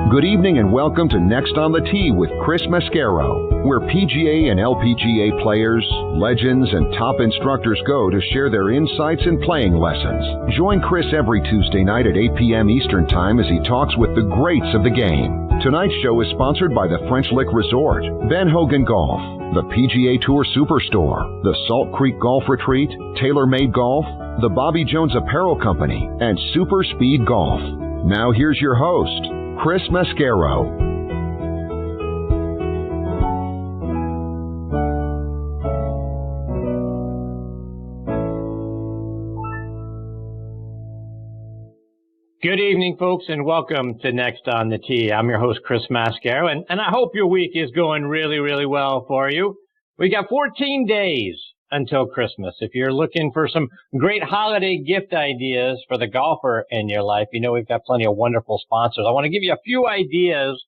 Good evening and welcome to Next on the Tee with Chris Mascaro, where PGA and LPGA players, legends, and top instructors go to share their insights and playing lessons. Join Chris every Tuesday night at 8 p.m. Eastern Time as he talks with the greats of the game. Tonight's show is sponsored by the French Lick Resort, Ben Hogan Golf, the PGA Tour Superstore, the Salt Creek Golf Retreat, TaylorMade Golf, the Bobby Jones Apparel Company, and Super Speed Golf. Now here's your host, Chris Mascaro. Good evening, folks, and welcome to Next on the Tee. I'm your host, Chris Mascaro, and I hope your week is going really, really well for you. We got 14 days until Christmas. If you're looking for some great holiday gift ideas for the golfer in your life, you know we've got plenty of wonderful sponsors. I want to give you a few ideas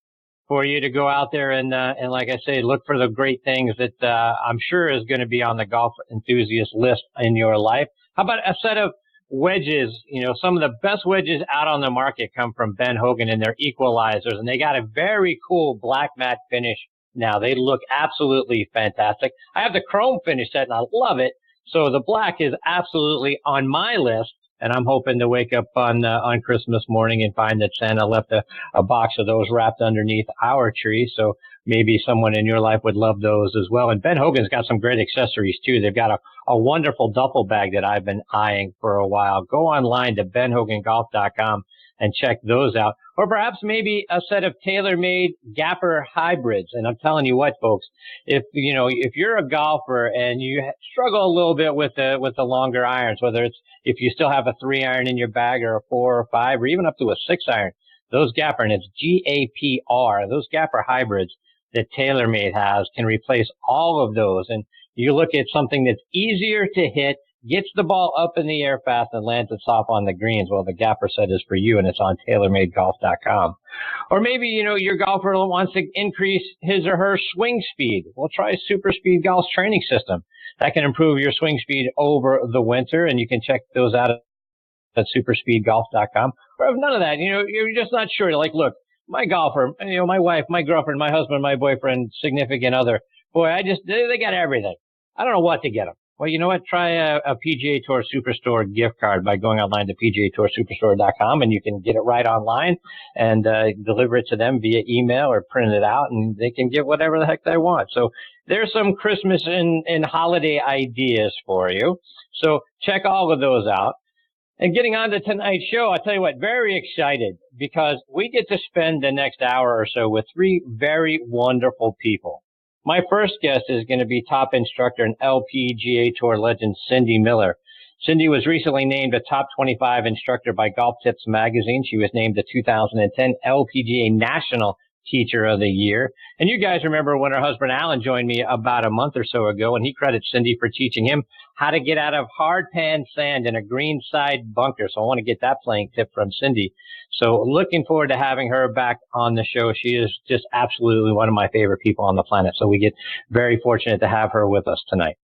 for you to go out there and like I say, look for the great things that I'm sure is going to be on the golf enthusiast list in your life. How about a set of wedges? You know, some of the best wedges out on the market come from Ben Hogan, and they're equalizers, and they got a very cool black matte finish. Now, they look absolutely fantastic. I have the chrome finish set, and I love it. So the black is absolutely on my list, and I'm hoping to wake up on Christmas morning and find that Santa left a box of those wrapped underneath our tree. So maybe someone in your life would love those as well. And Ben Hogan's got some great accessories, too. They've got a wonderful duffel bag that I've been eyeing for a while. Go online to benhogangolf.com and check those out. Or perhaps maybe a set of TaylorMade Gapper hybrids. And I'm telling you what, folks, if you're a golfer and you struggle a little bit with the longer irons, whether it's if you still have a 3-iron in your bag or a 4 or 5 or even up to a 6-iron, those Gapper, and it's G-A-P-R, those Gapper hybrids that TaylorMade has can replace all of those. And you look at something that's easier to hit, gets the ball up in the air fast, and lands it soft on the greens. Well, the Gapper set is for you, and it's on TaylorMadeGolf.com. Or maybe, your golfer wants to increase his or her swing speed. Well, try Super Speed Golf's training system. That can improve your swing speed over the winter, and you can check those out at SuperspeedGolf.com. Or if none of that, you're just not sure. Like, look, my golfer, my wife, my girlfriend, my husband, my boyfriend, significant other, boy, they got everything. I don't know what to get them. Well, you know what? Try a PGA Tour Superstore gift card by going online to PGATourSuperstore.com, and you can get it right online and deliver it to them via email or print it out, and they can get whatever the heck they want. So there's some Christmas and holiday ideas for you. So check all of those out. And getting on to tonight's show, I'll tell you what, very excited because we get to spend the next hour or so with 3 very wonderful people. My first guest is going to be top instructor and LPGA Tour legend Cindy Miller. Cindy was recently named a top 25 instructor by Golf Tips magazine. She was named the 2010 LPGA National Teacher of the Year. And you guys remember when her husband Alan joined me about a month or so ago, and he credits Cindy for teaching him how to get out of hard pan sand in a greenside bunker. So I want to get that playing tip from Cindy. So looking forward to having her back on the show. She is just absolutely one of my favorite people on the planet. So we get very fortunate to have her with us tonight.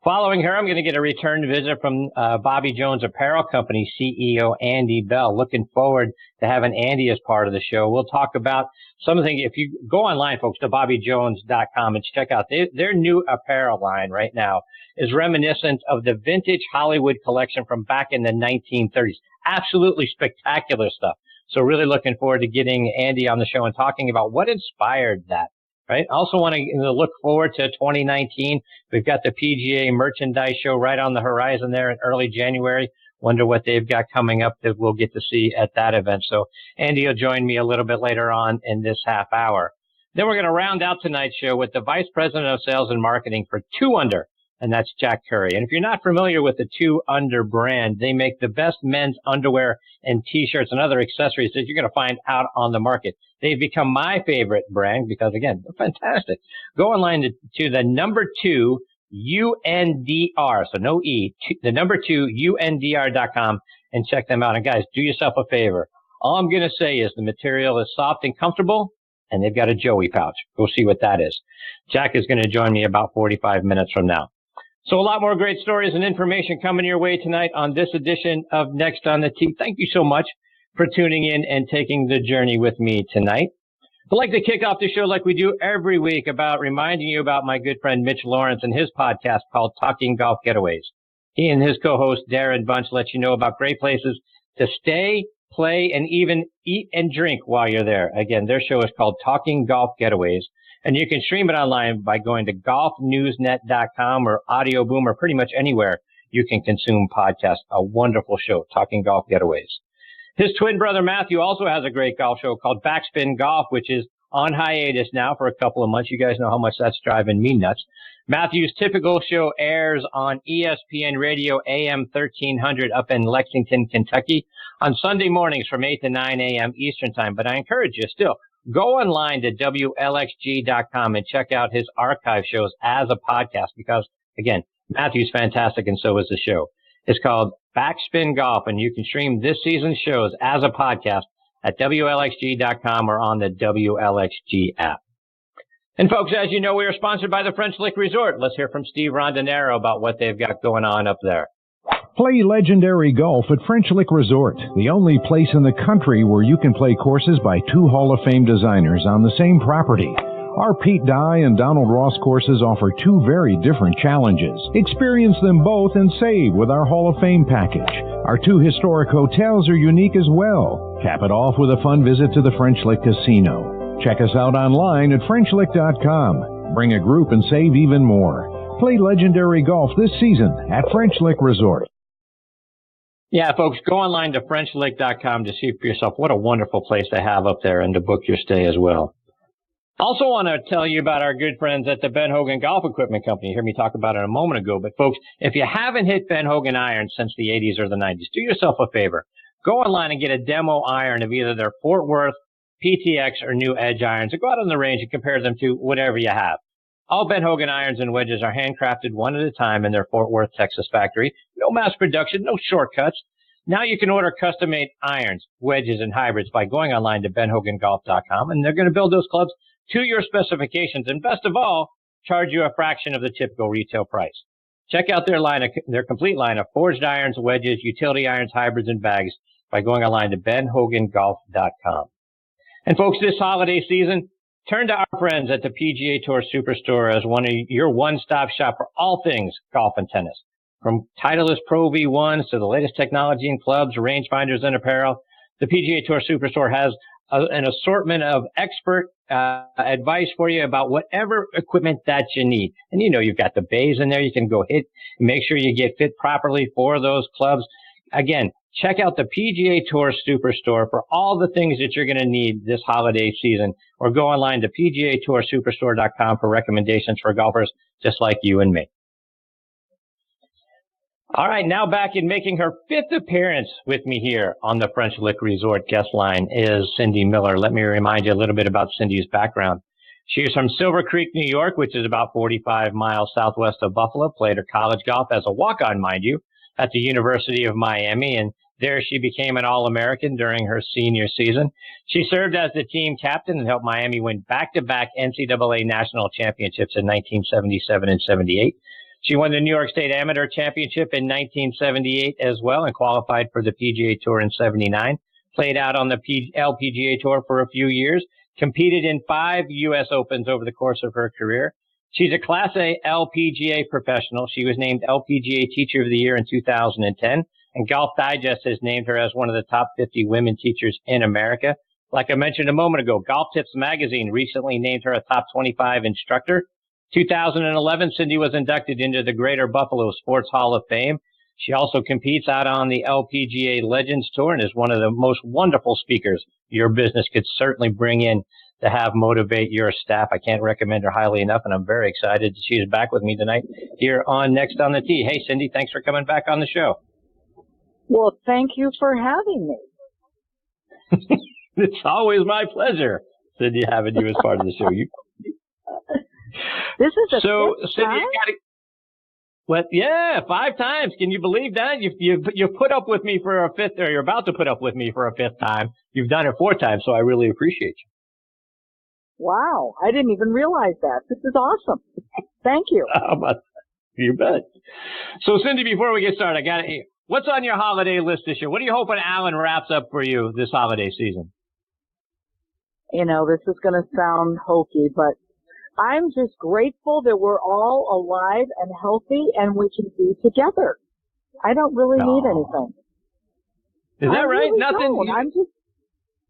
Following her, I'm going to get a return visit from Bobby Jones Apparel Company CEO Andy Bell. Looking forward to having Andy as part of the show. We'll talk about something. If you go online, folks, to BobbyJones.com and check out their new apparel line right now is reminiscent of the vintage Hollywood collection from back in the 1930s. Absolutely spectacular stuff. So really looking forward to getting Andy on the show and talking about what inspired that. Right. Also want to look forward to 2019. We've got the PGA Merchandise Show right on the horizon there in early January. Wonder what they've got coming up that we'll get to see at that event. So Andy will join me a little bit later on in this half hour. Then we're going to round out tonight's show with the Vice President of Sales and Marketing for 2 Under, and that's Jack Curry. And if you're not familiar with the 2 Under brand, they make the best men's underwear and T-shirts and other accessories that you're going to find out on the market. They've become my favorite brand because, again, they're fantastic. Go online to the number 2 UNDR, so no E, the number 2 UNDR.com and check them out. And guys, do yourself a favor. All I'm going to say is the material is soft and comfortable, and they've got a Joey pouch. Go see what that is. Jack is going to join me about 45 minutes from now. So a lot more great stories and information coming your way tonight on this edition of Next on the Tee. Thank you so much for tuning in and taking the journey with me tonight. I'd like to kick off the show like we do every week about reminding you about my good friend Mitch Lawrence and his podcast called Talking Golf Getaways. He and his co-host Darren Bunch let you know about great places to stay, play, and even eat and drink while you're there. Again, their show is called Talking Golf Getaways, and you can stream it online by going to golfnewsnet.com or Audio Boom or pretty much anywhere you can consume podcasts. A wonderful show, Talking Golf Getaways. His twin brother Matthew also has a great golf show called Backspin Golf, which is on hiatus now for a couple of months. You guys know how much that's driving me nuts. Matthew's typical show airs on ESPN Radio AM 1300 up in Lexington, Kentucky on Sunday mornings from 8 to 9 a.m. Eastern Time. But I encourage you still, go online to WLXG.com and check out his archive shows as a podcast because, again, Matthew's fantastic and so is the show. It's called Backspin Golf, and you can stream this season's shows as a podcast at WLXG.com or on the WLXG app. And folks, as you know, we are sponsored by the French Lick Resort. Let's hear from Steve Rondinero about what they've got going on up there. Play legendary golf at French Lick Resort, the only place in the country where you can play courses by two Hall of Fame designers on the same property. Our Pete Dye and Donald Ross courses offer two very different challenges. Experience them both and save with our Hall of Fame package. Our two historic hotels are unique as well. Cap it off with a fun visit to the French Lick Casino. Check us out online at FrenchLick.com. Bring a group and save even more. Play legendary golf this season at French Lick Resort. Yeah, folks, go online to FrenchLick.com to see for yourself what a wonderful place they have up there and to book your stay as well. Also want to tell you about our good friends at the Ben Hogan Golf Equipment Company. You heard me talk about it a moment ago. But, folks, if you haven't hit Ben Hogan irons since the 80s or the 90s, do yourself a favor. Go online and get a demo iron of either their Fort Worth, PTX, or new Edge irons. And go out on the range and compare them to whatever you have. All Ben Hogan irons and wedges are handcrafted one at a time in their Fort Worth, Texas factory. No mass production, no shortcuts. Now you can order custom-made irons, wedges, and hybrids by going online to benhogangolf.com, and they're going to build those clubs to your specifications, and best of all, charge you a fraction of the typical retail price. Check out their complete line of forged irons, wedges, utility irons, hybrids, and bags by going online to benhogangolf.com. And folks, this holiday season, turn to our friends at the PGA Tour Superstore as your one-stop shop for all things golf and tennis. From Titleist Pro V1s to the latest technology in clubs, rangefinders, and apparel, the PGA Tour Superstore has an assortment of expert advice for you about whatever equipment that you need. And you know, you've got the bays in there. You can go hit and make sure you get fit properly for those clubs. Again, check out the PGA Tour Superstore for all the things that you're going to need this holiday season, or go online to PGATourSuperstore.com for recommendations for golfers just like you and me. All right, now back in making her fifth appearance with me here on the French Lick Resort guest line is Cindy Miller. Let me remind you a little bit about Cindy's background. She is from Silver Creek, New York, which is about 45 miles southwest of Buffalo. Played her college golf as a walk-on, mind you, at the University of Miami, and there she became an All-American during her senior season. She served as the team captain and helped Miami win back-to-back NCAA national championships in 1977 and 78. She won the New York State Amateur Championship in 1978 as well and qualified for the PGA Tour in 79. Played out on the LPGA Tour for a few years. Competed in 5 U.S. Opens over the course of her career. She's a Class A LPGA professional. She was named LPGA Teacher of the Year in 2010. And Golf Digest has named her as one of the top 50 women teachers in America. Like I mentioned a moment ago, Golf Tips Magazine recently named her a top 25 instructor. 2011, Cindy was inducted into the Greater Buffalo Sports Hall of Fame. She also competes out on the LPGA Legends Tour and is one of the most wonderful speakers your business could certainly bring in to have motivate your staff. I can't recommend her highly enough, and I'm very excited that she's back with me tonight here on Next on the Tee. Hey, Cindy, thanks for coming back on the show. Well, thank you for having me. It's always my pleasure, Cindy, having you as part of the show. This is a so fifth Cindy, time? you gotta, what? Yeah, 5 times. Can you believe that? You've put up with me for a fifth, or you're about to put up with me for a 5th time. You've done it 4 times, so I really appreciate you. Wow, I didn't even realize that. This is awesome. Thank you. You bet. So, Cindy, before we get started, what's on your holiday list this year? What are you hoping Alan wraps up for you this holiday season? This is going to sound hokey, but I'm just grateful that we're all alive and healthy and we can be together. I don't really need anything. Is that right? Really Nothing.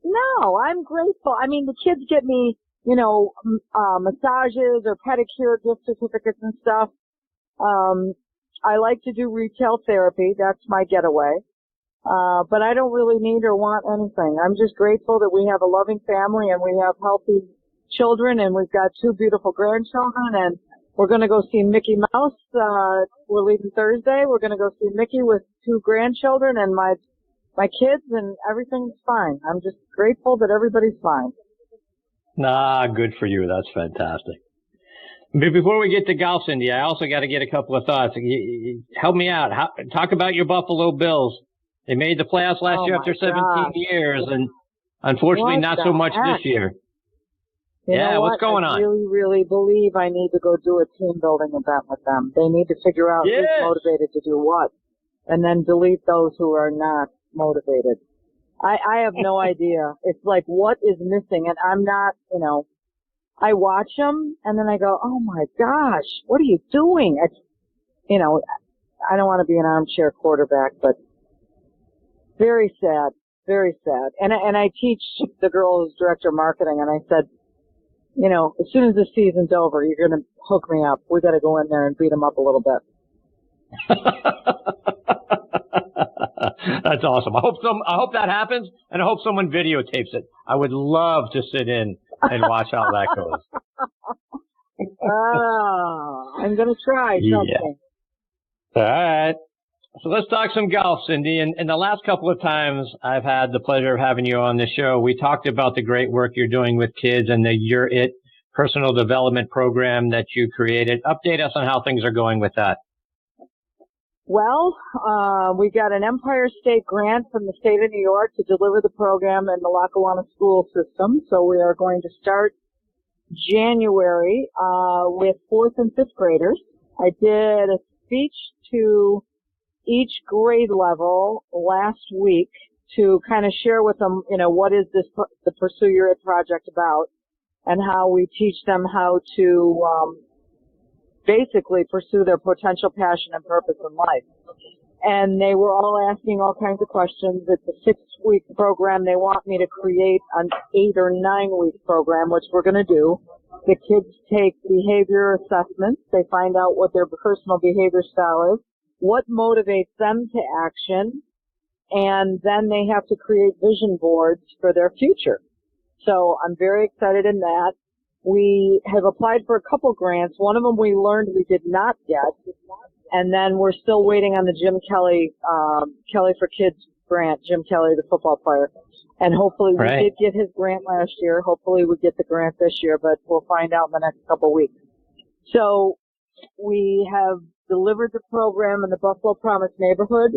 No, I'm grateful. I mean, the kids get me, massages or pedicure gift certificates and stuff. I like to do retail therapy. That's my getaway. But I don't really need or want anything. I'm just grateful that we have a loving family and we have healthy children and we've got 2 beautiful grandchildren and we're going to go see Mickey Mouse. We're leaving Thursday. We're going to go see Mickey with 2 grandchildren and my kids, and everything's fine. I'm just grateful that everybody's fine. Good for you. That's fantastic. But before we get to golf, Cindy, I also got to get a couple of thoughts. Help me out. Talk about your Buffalo Bills. They made the playoffs last year after 17 years, and unfortunately not so much this year. You know what's going on? I really, really believe I need to go do a team building event with them. They need to figure out who's motivated to do what, and then delete those who are not motivated. I have no idea. It's like, what is missing? And I'm not, I watch them and then I go, oh my gosh, what are you doing? I don't want to be an armchair quarterback, but very sad, very sad. And I teach the girl who's director of marketing, and I said, as soon as the season's over, you're going to hook me up. We got to go in there and beat them up a little bit. That's awesome. I hope that happens, and I hope someone videotapes it. I would love to sit in and watch how that goes. I'm going to try something. All right. So let's talk some golf, Cindy. And the last couple of times I've had the pleasure of having you on the show, we talked about the great work you're doing with kids and the You're It personal development program that you created. Update us on how things are going with that. Well, we got an Empire State grant from the state of New York to deliver the program in the Lackawanna school system. So we are going to start January with 4th and 5th graders. I did a speech to each grade level last week to kind of share with them, what is the Pursue Your It project about, and how we teach them how to basically pursue their potential passion and purpose in life. And they were all asking all kinds of questions. It's a 6-week program. They want me to create an 8 or 9-week program, which we're going to do. The kids take behavior assessments. They find out what their personal behavior style is, what motivates them to action, and then they have to create vision boards for their future. So I'm very excited in that. We have applied for a couple grants. One of them we learned we did not get, and then we're still waiting on the Jim Kelly, Kelly for Kids grant, Jim Kelly, the football player. And hopefully we did get his grant last year. Hopefully we get the grant this year, but we'll find out in the next couple of weeks. So we have delivered the program in the Buffalo Promise neighborhood,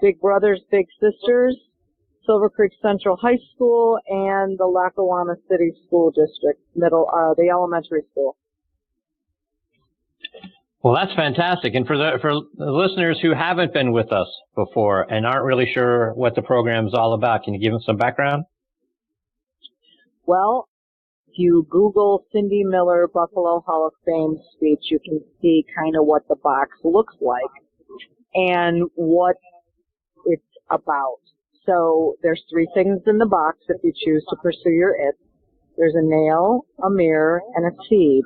Big Brothers, Big Sisters, Silver Creek Central High School, and the Lackawanna City School District, the elementary school. Well, that's fantastic. And for the listeners who haven't been with us before and aren't really sure what the program is all about, can you give them some background? Well, if you Google Cindy Miller Buffalo Hall of Fame speech, you can see kind of what the box looks like and what it's about. So there's 3 things in the box if you choose to pursue your it. There's a nail, a mirror, and a seed.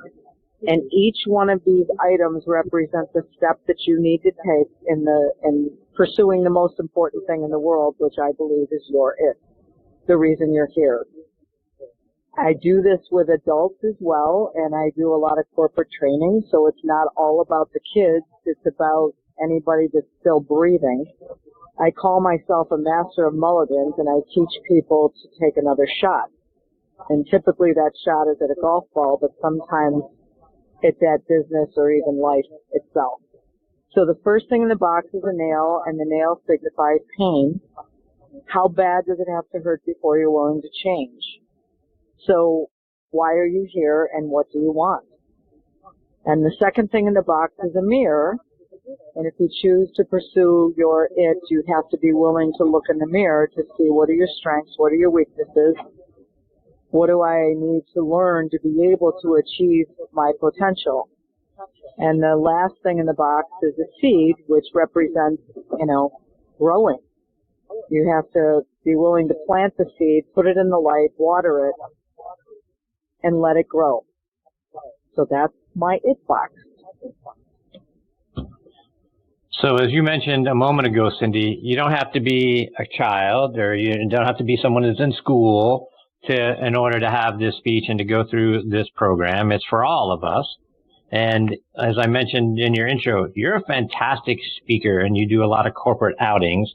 And each one of these items represents a step that you need to take in pursuing the most important thing in the world, which I believe is your it, the reason you're here. I do this with adults as well, and I do a lot of corporate training, so it's not all about the kids. It's about anybody that's still breathing. I call myself a master of mulligans, and I teach people to take another shot. And typically that shot is at a golf ball, but sometimes it's at business or even life itself. So the first thing in the box is a nail, and the nail signifies pain. How bad does it have to hurt before you're willing to change? So why are you here, and what do you want? And the second thing in the box is a mirror. And if you choose to pursue your it, you have to be willing to look in the mirror to see what are your strengths, what are your weaknesses, What do I need to learn to be able to achieve my potential? And the last thing in the box is a seed, which represents, growing. You have to be willing to plant the seed, put it in the light, water it, and let it grow. So that's my it box. So as you mentioned a moment ago, Cindy, you don't have to be a child, or you don't have to be someone who's in school in order to have this speech and to go through this program. It's for all of us. And as I mentioned in your intro, you're a fantastic speaker and you do a lot of corporate outings.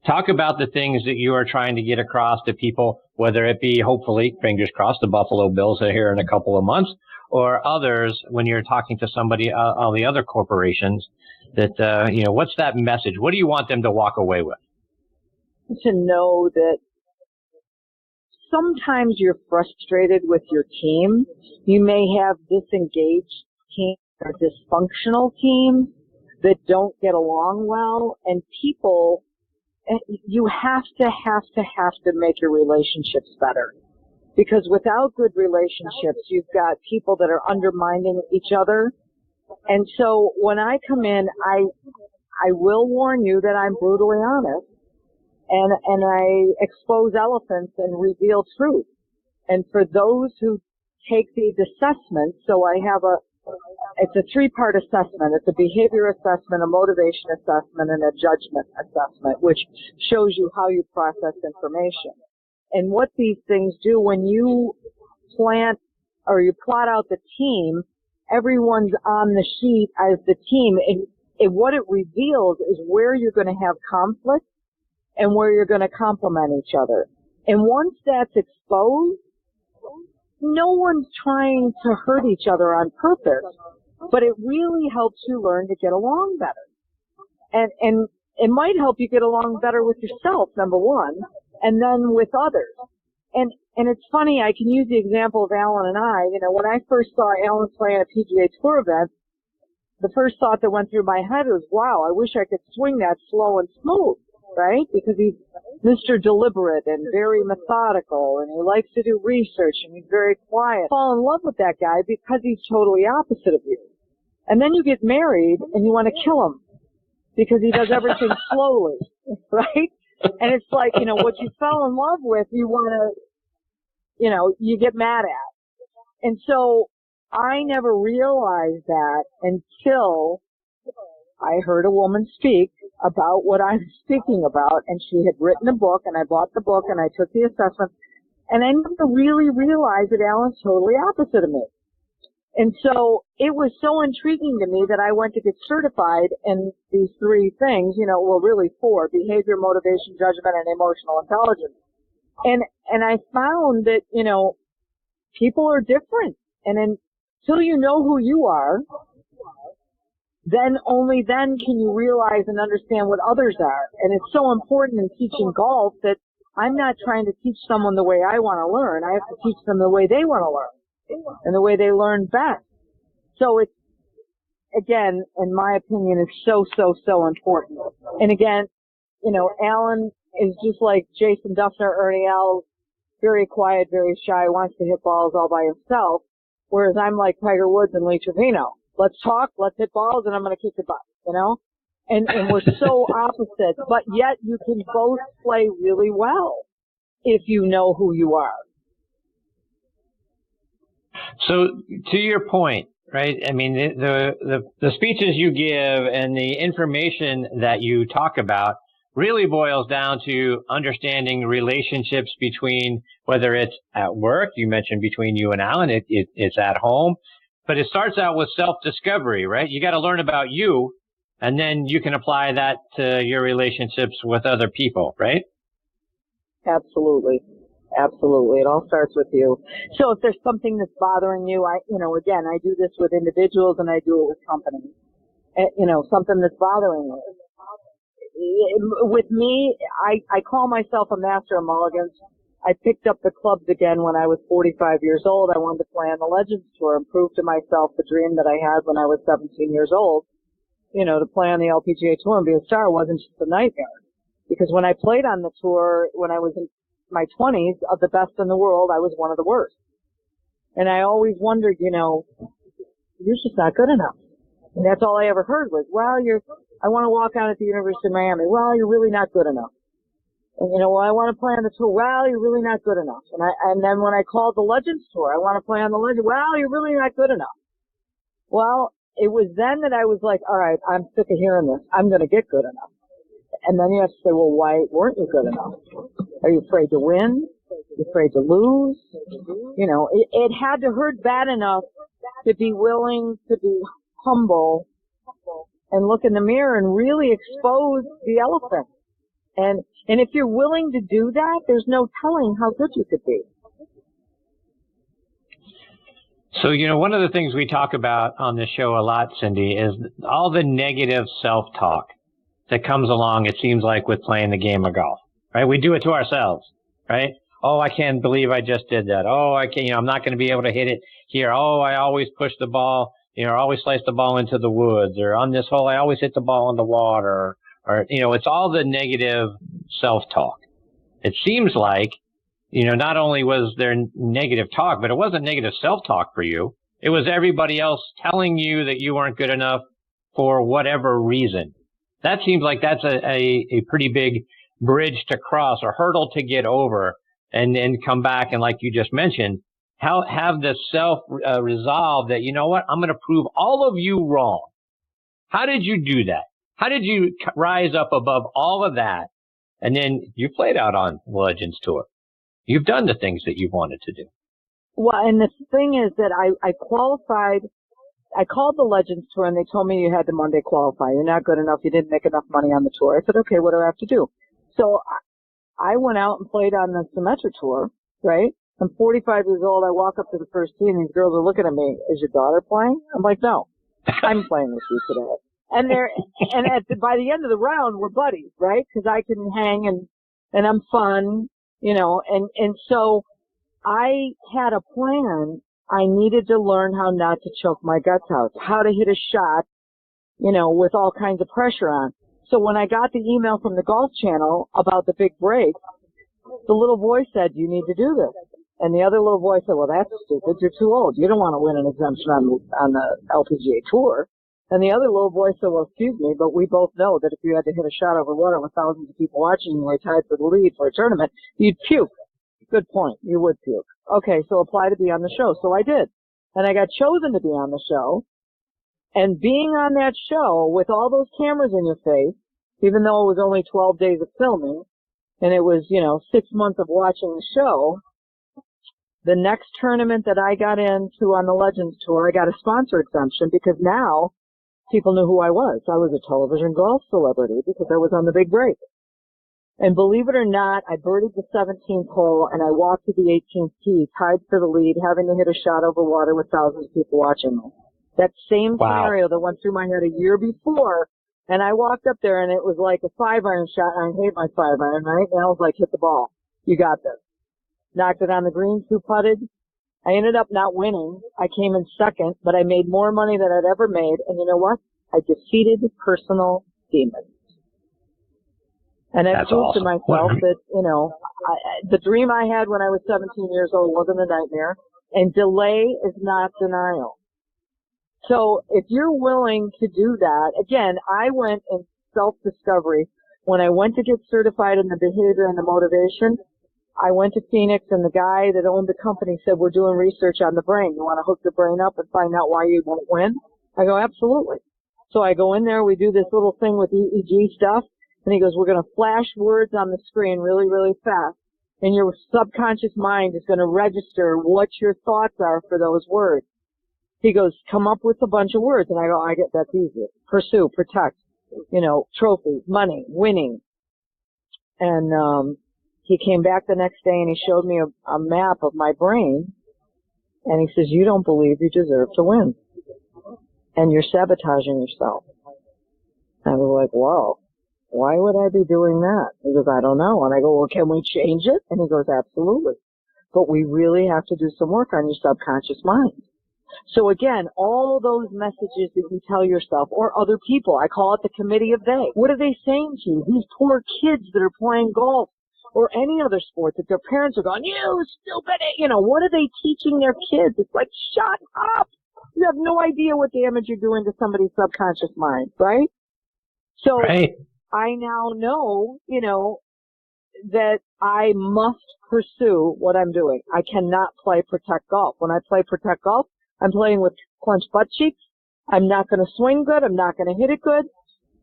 Talk about the things that you are trying to get across to people, whether it be, hopefully, fingers crossed, the Buffalo Bills are here in a couple of months, or others when you're talking to somebody, all the other corporations, that, what's that message? What do you want them to walk away with? To know that sometimes you're frustrated with your team. You may have disengaged teams or dysfunctional teams that don't get along well, and people, you have to make your relationships better. Because without good relationships, you've got people that are undermining each other. And so when I come in, I will warn you that I'm brutally honest, and I expose elephants and reveal truth. And for those who take these assessments, so I have it's a 3-part assessment. It's a behavior assessment, a motivation assessment, and a judgment assessment, which shows you how you process information. And what these things do, when you plant or you plot out the team, everyone's on the sheet as the team. And what it reveals is where you're going to have conflict and where you're going to complement each other. And once that's exposed, no one's trying to hurt each other on purpose, but it really helps you learn to get along better. And it might help you get along better with yourself, number one, and then with others. And it's funny, I can use the example of Alan and I. When I first saw Alan play at a PGA Tour event, the first thought that went through my head was, wow, I wish I could swing that slow and smooth, right? Because he's Mr. Deliberate and very methodical, and he likes to do research, and he's very quiet. Fall in love with that guy because he's totally opposite of you. And then you get married, and you want to kill him because he does everything slowly, right? And it's like, what you fell in love with, you want to, you get mad at. And so I never realized that until I heard a woman speak about what I'm speaking about, and she had written a book, and I bought the book, and I took the assessment, and I never really realized that Alan's totally opposite of me. And so it was so intriguing to me that I went to get certified in these 3 things, really 4: behavior, motivation, judgment, and emotional intelligence. And I found that, people are different. And until you know who you are, then only then can you realize and understand what others are. And it's so important in teaching golf that I'm not trying to teach someone the way I want to learn. I have to teach them the way they want to learn and the way they learn best. So it's, again, in my opinion, is so, so, so important. And again, Alan is just like Jason Duffner, Ernie Els, very quiet, very shy, wants to hit balls all by himself, whereas I'm like Tiger Woods and Lee Trevino. Let's talk, let's hit balls, and I'm going to kick your butt, And we're so opposite, but yet you can both play really well if you know who you are. So to your point, right? I mean, the speeches you give and the information that you talk about really boils down to understanding relationships between, whether it's at work, you mentioned between you and Alan, it's at home, but it starts out with self-discovery, right? You got to learn about you, and then you can apply that to your relationships with other people, right? Absolutely. Absolutely. It all starts with you. So if there's something that's bothering you, again, I do this with individuals and I do it with companies. Something that's bothering you. With me, I call myself a master of mulligans. I picked up the clubs again when I was 45 years old. I wanted to play on the Legends Tour and prove to myself the dream that I had when I was 17 years old. To play on the LPGA Tour and be a star wasn't just a nightmare. Because when I played on the tour, when I was my 20s of the best in the world, I was one of the worst. And I always wondered, you're just not good enough. And that's all I ever heard was, well, I want to walk out at the University of Miami. Well, you're really not good enough. And well, I want to play on the tour. Well, you're really not good enough. And then when I called the Legends Tour, I want to play on the Legends. Well, you're really not good enough. Well, it was then that I was like, all right, I'm sick of hearing this. I'm going to get good enough. And then you have to say, well, why weren't you good enough? Are you afraid to win? Are you afraid to lose? It had to hurt bad enough to be willing to be humble and look in the mirror and really expose the elephant. And if you're willing to do that, there's no telling how good you could be. So, one of the things we talk about on this show a lot, Cindy, is all the negative self-talk that comes along, it seems like, with playing the game of golf, right? We do it to ourselves, right? Oh, I can't believe I just did that. Oh, I can't, I'm not going to be able to hit it here. Oh, I always push the ball, I always slice the ball into the woods, or on this hole, I always hit the ball in the water, or it's all the negative self-talk. It seems like, not only was there negative talk, but it wasn't negative self-talk for you. It was everybody else telling you that you weren't good enough for whatever reason. That seems like that's a pretty big bridge to cross or hurdle to get over and then come back and, like you just mentioned, have the self-resolve that, you know what, I'm going to prove all of you wrong. How did you do that? How did you rise up above all of that? And then you played out on Legends Tour. You've done the things that you wanted to do. Well, and the thing is that I qualified. I called the Legends Tour and they told me you had to Monday qualify. You're not good enough. You didn't make enough money on the tour. I said, okay, what do I have to do? So I went out and played on the Symetra Tour, right? I'm 45 years old. I walk up to the first tee and these girls are looking at me. Is your daughter playing? I'm like, no, I'm playing with you today. And by the end of the round, we're buddies, right? Because I can hang and I'm fun, and so I had a plan. I needed to learn how not to choke my guts out, how to hit a shot, with all kinds of pressure on. So when I got the email from the Golf Channel about the big break, the little voice said, you need to do this. And the other little voice said, well, that's stupid. You're too old. You don't want to win an exemption on the LPGA Tour. And the other little voice said, well, excuse me, but we both know that if you had to hit a shot over water with thousands of people watching you were tied for the lead for a tournament, you'd puke. Good point. You would puke. Okay, so apply to be on the show. So I did. And I got chosen to be on the show. And being on that show with all those cameras in your face, even though it was only 12 days of filming, and it was, 6 months of watching the show, the next tournament that I got into on the Legends Tour, I got a sponsor exemption because now people knew who I was. I was a television golf celebrity because I was on the big break. And believe it or not, I birdied the 17th hole and I walked to the 18th tee, tied for the lead, having to hit a shot over water with thousands of people watching me. That same scenario that went through my head a year before, and I walked up there and it was like a 5-iron shot, and I hate my 5-iron, right? And I was like, hit the ball. You got this. Knocked it on the green, 2-putted. I ended up not winning. I came in second, but I made more money than I'd ever made. And you know what? I defeated personal demons. And I proved to myself that, the dream I had when I was 17 years old wasn't a nightmare. And delay is not denial. So if you're willing to do that, again, I went in self-discovery. When I went to get certified in the behavior and the motivation, I went to Phoenix and the guy that owned the company said, we're doing research on the brain. You want to hook the brain up and find out why you won't win? I go, absolutely. So I go in there, we do this little thing with EEG stuff, and he goes, we're going to flash words on the screen really, really fast. And your subconscious mind is going to register what your thoughts are for those words. He goes, come up with a bunch of words. And I go, that's easy. Pursue, protect, trophy, money, winning. And, he came back the next day and he showed me a map of my brain. And he says, you don't believe you deserve to win. And you're sabotaging yourself. And I was like, whoa, why would I be doing that? He goes, I don't know. And I go, well, can we change it? And he goes, absolutely. But we really have to do some work on your subconscious mind. So again, all those messages that you tell yourself or other people, I call it the committee of they. What are they saying to you? These poor kids that are playing golf or any other sport that their parents are going, you stupid, what are they teaching their kids? It's like, shut up. You have no idea what damage you're doing to somebody's subconscious mind, right? So Right. I now know, that I must pursue what I'm doing. I cannot play protect golf. When I play protect golf, I'm playing with clenched butt cheeks. I'm not going to swing good. I'm not going to hit it good.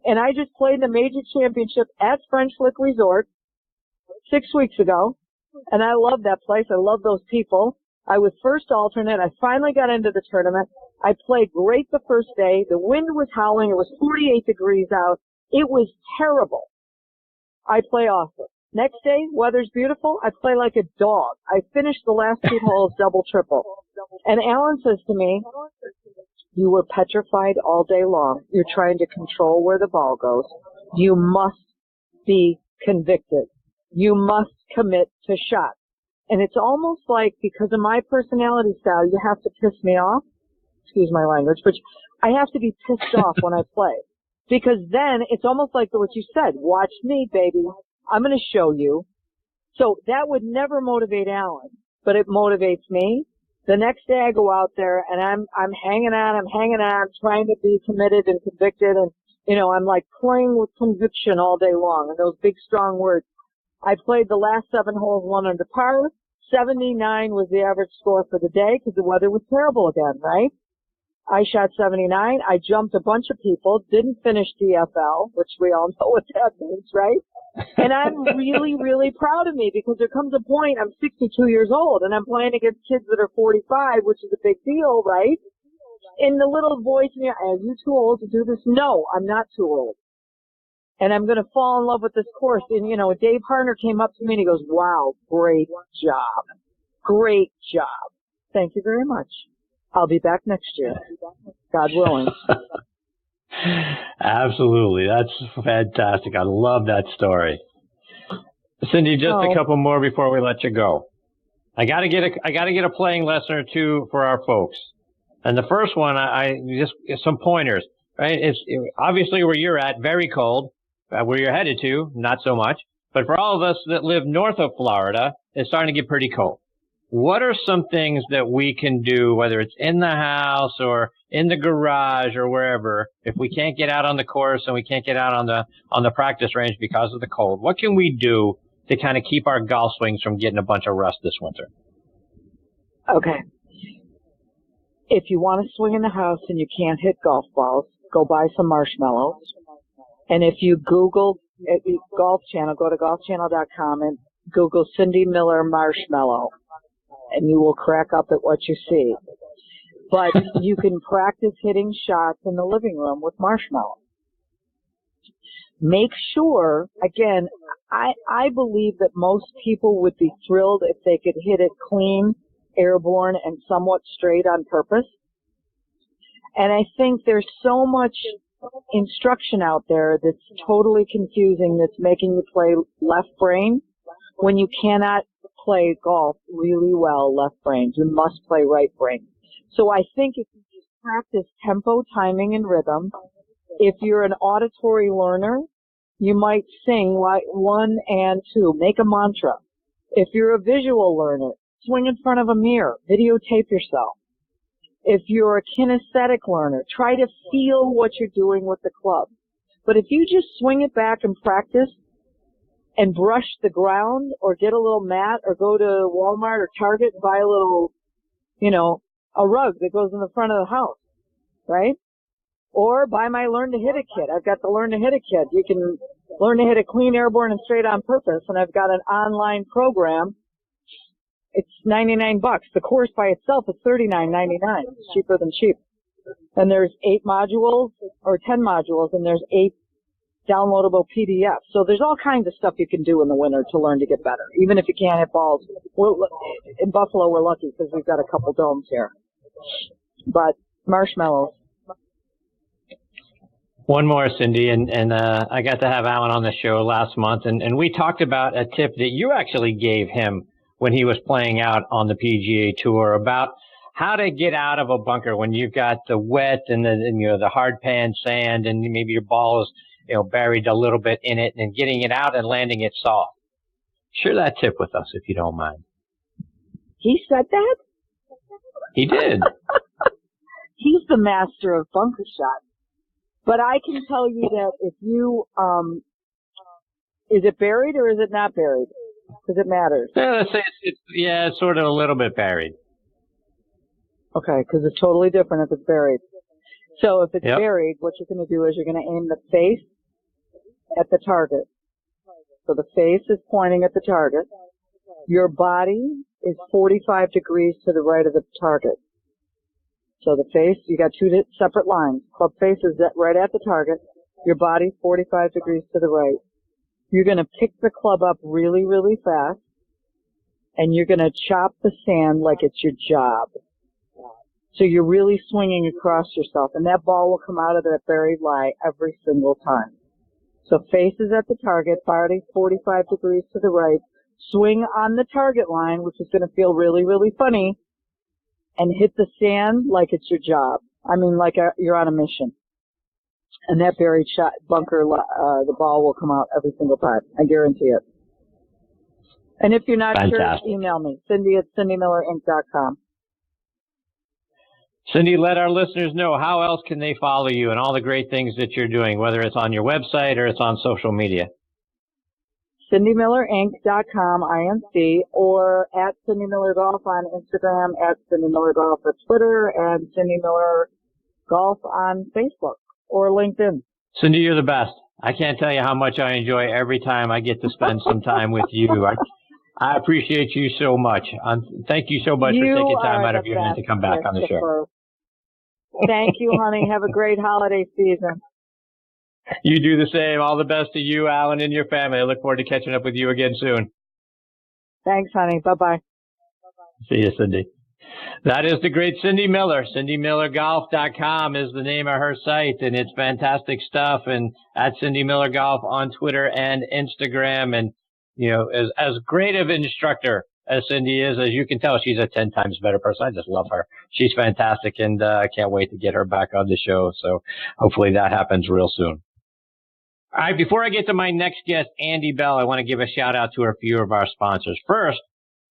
And I just played the major championship at French Lick Resort 6 weeks ago. And I love that place. I love those people. I was first alternate. I finally got into the tournament. I played great the first day. The wind was howling. It was 48 degrees out. It was terrible. I play awesome. Next day, weather's beautiful. I play like a dog. I finished the last 2 holes double, triple. And Alan says to me, you were petrified all day long. You're trying to control where the ball goes. You must be convicted. You must commit to shots. And it's almost like because of my personality style, you have to piss me off. Excuse my language, but I have to be pissed off when I play. Because then it's almost like what you said. Watch me, baby. I'm going to show you. So that would never motivate Alan, but it motivates me. The next day I go out there and I'm hanging on, trying to be committed and convicted. And, I'm like playing with conviction all day long and those big, strong words. I played the last 7 holes, 1 under par. 79 was the average score for the day because the weather was terrible again, right? I shot 79. I jumped a bunch of people, didn't finish DFL, which we all know what that means, right? And I'm really, really proud of me because there comes a point, I'm 62 years old, and I'm playing against kids that are 45, which is a big deal, right? And the little voice in your, are you too old to do this? No, I'm not too old. And I'm going to fall in love with this course. And, Dave Harner came up to me and he goes, wow, great job. Great job. Thank you very much. I'll be back next year, God willing. Absolutely. That's fantastic. I love that story. Cindy, just a couple more before we let you go. I got to get a playing lesson or two for our folks. And the first one, I just some pointers, right? It's obviously where you're at, very cold. Where you're headed to, not so much. But for all of us that live north of Florida, it's starting to get pretty cold. What are some things that we can do, whether it's in the house or in the garage or wherever, if we can't get out on the course and we can't get out on the practice range because of the cold? What can we do to kind of keep our golf swings from getting a bunch of rust this winter? Okay. If you want to swing in the house and you can't hit golf balls, go buy some marshmallows. And if you Google Golf Channel, go to golfchannel.com and Google Cindy Miller marshmallow, and you will crack up at what you see. But you can practice hitting shots in the living room with marshmallow. Make sure, again, I believe that most people would be thrilled if they could hit it clean, airborne, and somewhat straight on purpose. And I think there's so much instruction out there that's totally confusing, that's making you play left brain when you cannot play golf really well left brain. You must play right brain. So I think if you just practice tempo, timing, and rhythm, if you're an auditory learner, you might sing like 1 and 2, make a mantra. If you're a visual learner, swing in front of a mirror, videotape yourself. If you're a kinesthetic learner, try to feel what you're doing with the club. But if you just swing it back and practice and brush the ground or get a little mat or go to Walmart or Target and buy a little, a rug that goes in the front of the house, right? Or buy my Learn to Hit It kit. I've got the Learn to Hit It kit. You can learn to hit it clean, airborne, and straight on purpose. And I've got an online program. It's $99. The course by itself is $39.99. It's cheaper than cheap. And there's 8 modules or 10 modules, and there's 8 downloadable PDFs. So there's all kinds of stuff you can do in the winter to learn to get better, even if you can't hit balls. In Buffalo, we're lucky because we've got a couple domes here. But marshmallows. One more, Cindy, and I got to have Alan on the show last month, and we talked about a tip that you actually gave him when he was playing out on the PGA Tour about how to get out of a bunker when you've got the wet and the hard pan sand and maybe your ball is buried a little bit in it, and getting it out and landing it soft. share that tip with us if you don't mind. He said that? He did. He's the master of bunker shots. But I can tell you that if you, is it buried or is it not buried? Because it matters. Yeah, let's say it's sort of a little bit buried. Okay, because it's totally different if it's buried. So if it's buried, what you're going to do is you're going to aim the face at the target. So the face is pointing at the target. Your body is 45 degrees to the right of the target. So the face, you got two separate lines. Club face is right at the target. Your body 45 degrees to the right. You're going to pick the club up really, really fast, and you're going to chop the sand like it's your job. So you're really swinging across yourself, and that ball will come out of that buried lie every single time. So face is at the target, body 45 degrees to the right. Swing on the target line, which is going to feel really, really funny, and hit the sand like it's your job. I mean, like you're on a mission. And that buried shot bunker, the ball will come out every single time. I guarantee it. And if you're not sure, email me, Cindy at cindymillerinc.com. Cindy, let our listeners know how else can they follow you and all the great things that you're doing, whether it's on your website or it's on social media. cindymillerinc.com, INC, or at Cindy Miller Golf on Instagram, at Cindy Miller Golf at Twitter, and Cindy Miller Golf on Facebook or LinkedIn. Cindy, you're the best. I can't tell you how much I enjoy every time I get to spend some time with you. I appreciate you so much. Thank you so much for taking time out of your day to come back on the show. Thank you, honey. Have a great holiday season. You do the same. All the best to you, Alan, and your family. I look forward to catching up with you again soon. Thanks, honey. Bye-bye. See you, Cindy. That is the great Cindy Miller. CindyMillerGolf.com is the name of her site, and it's fantastic stuff. And at Cindy Miller Golf on Twitter and Instagram. And, you know, as great of an instructor as Cindy is, as you can tell, she's a 10 times better person. I just love her. She's fantastic, and I can't wait to get her back on the show. So hopefully that happens real soon. All right, before I get to my next guest, Andy Bell, I want to give a shout out to a few of our sponsors. First,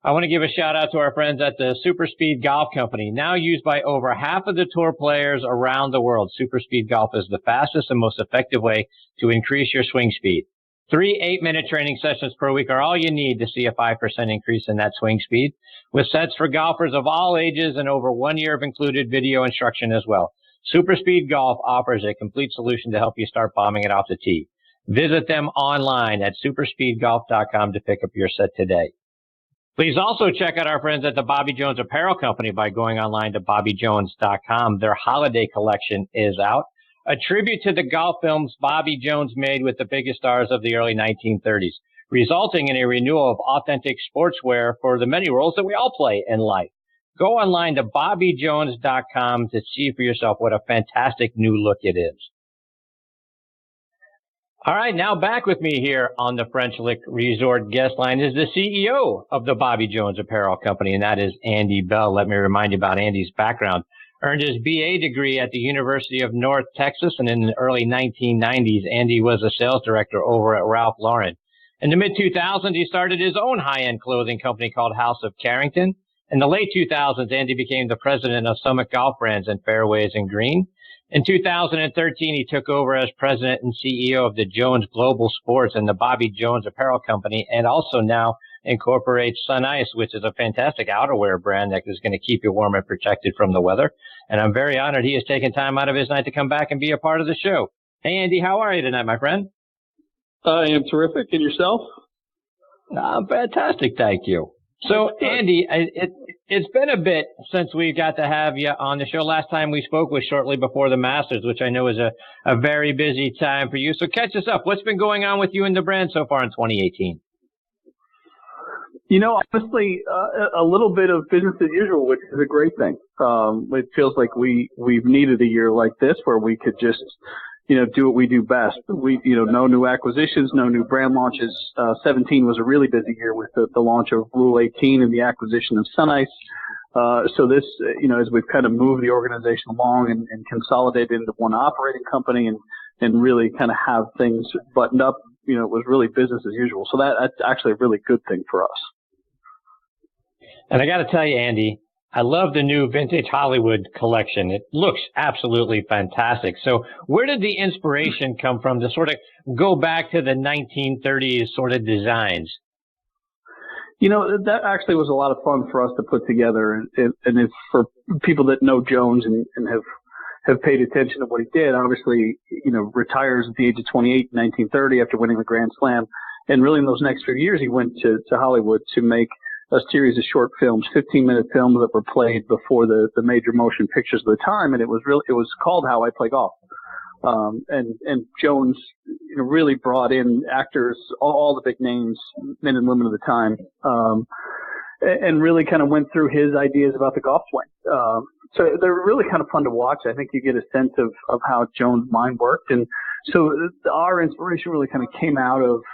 I want to give a shout out to our friends at the Super Speed Golf Company, now used by over half of the tour players around the world. Super Speed Golf is the fastest and most effective way to increase your swing speed. 3 8-minute training sessions per week are all you need to see a 5% increase in that swing speed, with sets for golfers of all ages and over 1 year of included video instruction as well. Super Speed Golf offers a complete solution to help you start bombing it off the tee. Visit them online at superspeedgolf.com to pick up your set today. Please also check out our friends at the Bobby Jones Apparel Company by going online to bobbyjones.com. Their holiday collection is out, a tribute to the golf films Bobby Jones made with the biggest stars of the early 1930s, resulting in a renewal of authentic sportswear for the many roles that we all play in life. Go online to bobbyjones.com to see for yourself what a fantastic new look it is. All right, now back with me here on the French Lick Resort guest line is the CEO of the Bobby Jones Apparel Company, and that is Andy Bell. Let me remind you about Andy's background. Earned his BA degree at the University of North Texas, and in the early 1990s, Andy was a sales director over at Ralph Lauren. In the mid-2000s, he started his own high-end clothing company called House of Carrington. In the late 2000s, Andy became the president of Summit Golf Brands and Fairways and Green. In 2013, he took over as president and CEO of the Jones Global Sports and the Bobby Jones Apparel Company, and also now incorporates Sun Ice, which is a fantastic outerwear brand that is going to keep you warm and protected from the weather. And I'm very honored he has taken time out of his night to come back and be a part of the show. Hey, Andy, how are you tonight, my friend? I am terrific. And yourself? I'm fantastic, thank you. So, Andy, it's been a bit since we got to have you on the show. Last time we spoke was shortly before the Masters, which I know is a very busy time for you. So catch us up. What's been going on with you and the brand so far in 2018? You know, honestly, a little bit of business as usual, which is a great thing. It feels like we've needed a year like this where we could just, do what we do best. No new acquisitions, no new brand launches. 17 was a really busy year with the launch of Rule 18 and the acquisition of Sun Ice. So this, as we've kind of moved the organization along and consolidated into one operating company and really kind of have things buttoned up, it was really business as usual. So that's actually a really good thing for us. And I got to tell you, Andy, I love the new Vintage Hollywood collection. It looks absolutely fantastic. So where did the inspiration come from to sort of go back to the 1930s sort of designs? That actually was a lot of fun for us to put together. And it's for people that know Jones and have paid attention to what he did. Obviously, retires at the age of 28 in 1930 after winning the Grand Slam. And really in those next few years, he went to Hollywood to make a series of short films, 15-minute films that were played before the major motion pictures of the time. And it was called How I Play Golf. And Jones, really brought in actors, all the big names, men and women of the time, and really kind of went through his ideas about the golf swing. So they're really kind of fun to watch. I think you get a sense of how Jones' mind worked. And so our inspiration really kind of came out of,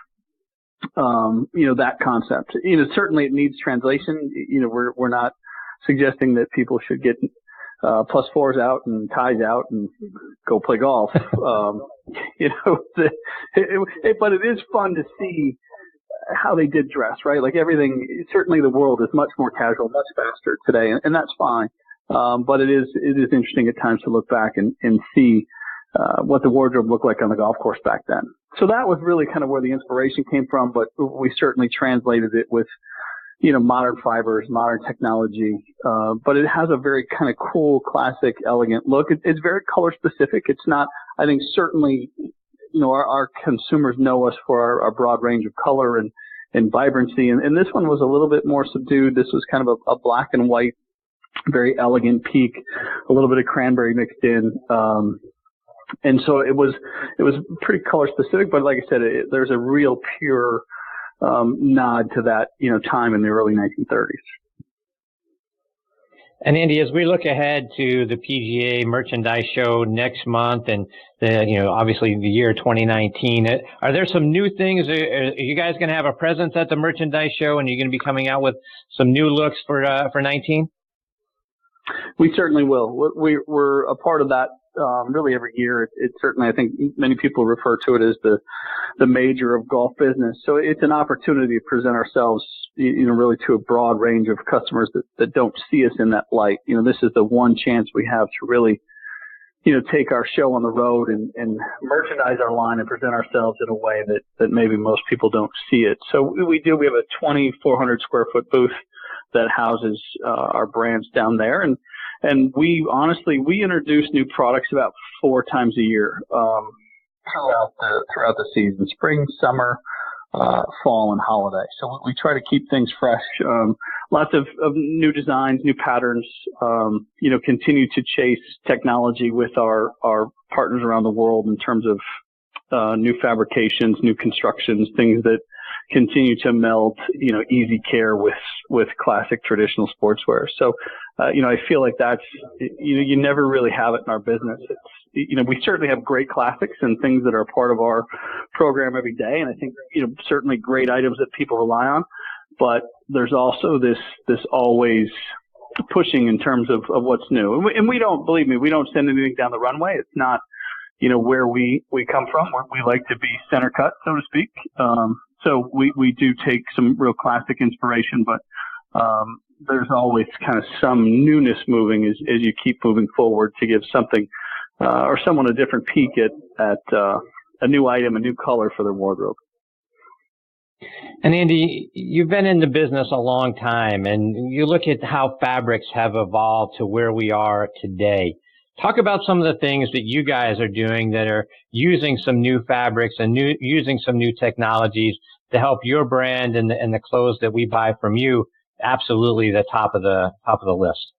that concept. Certainly it needs translation. We're not suggesting that people should get +4s out and ties out and go play golf. But it is fun to see how they did dress, right? Like everything, certainly the world is much more casual, much faster today, and that's fine. But it is interesting at times to look back and see what the wardrobe looked like on the golf course back then. So that was really kind of where the inspiration came from, but we certainly translated it with modern fibers, modern technology, but it has a very kind of cool, classic, elegant look. It's very color specific. It's not, I think certainly, our consumers know us for our broad range of color and vibrancy. And this one was a little bit more subdued. This was kind of a black and white, very elegant peak, a little bit of cranberry mixed in. And so it was pretty color specific, but like I said, there's a real pure nod to that, time in the early 1930s. And Andy, as we look ahead to the PGA Merchandise Show next month and obviously the year 2019, are there some new things? Are you guys going to have a presence at the Merchandise Show and you're going to be coming out with some new looks for 19? We certainly will. We're a part of that. Really every year. It certainly, I think many people refer to it as the major of golf business. So it's an opportunity to present ourselves, really to a broad range of customers that don't see us in that light. This is the one chance we have to really, take our show on the road and merchandise our line and present ourselves in a way that maybe most people don't see it. So we have a 2,400 square foot booth that houses our brands down there. And we introduce new products about 4 times a year throughout the season: spring, summer, fall, and holiday. So we try to keep things fresh. Lots of new designs, new patterns. Continue to chase technology with our partners around the world in terms of new fabrications, new constructions, things that continue to meld, easy care with classic traditional sportswear. So, I feel like that's, you never really have it in our business. It's, we certainly have great classics and things that are part of our program every day. And I think, certainly great items that people rely on, but there's also this always pushing in terms of what's new. And we don't, believe me, we don't send anything down the runway. It's not, where we come from, where we like to be center cut, so to speak. So we do take some real classic inspiration, but there's always kind of some newness moving as you keep moving forward to give something or someone a different peek at a new item, a new color for their wardrobe. And Andy, you've been in the business a long time, and you look at how fabrics have evolved to where we are today. Talk about some of the things that you guys are doing that are using some new fabrics and using some new technologies to help your brand and the clothes that we buy from you absolutely the top of the list.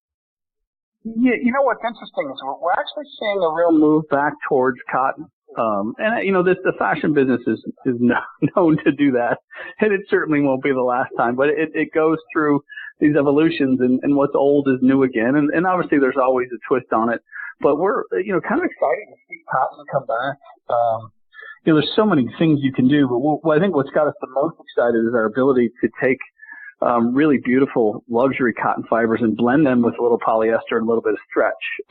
Yeah, what's interesting is we're actually seeing a real move back towards cotton. The fashion business is known to do that, and it certainly won't be the last time, but it goes through these evolutions, and what's old is new again, and obviously there's always a twist on it, but we're, kind of excited to see cotton come back. There's so many things you can do, but I think what's got us the most excited is our ability to take really beautiful luxury cotton fibers and blend them with a little polyester and a little bit of stretch.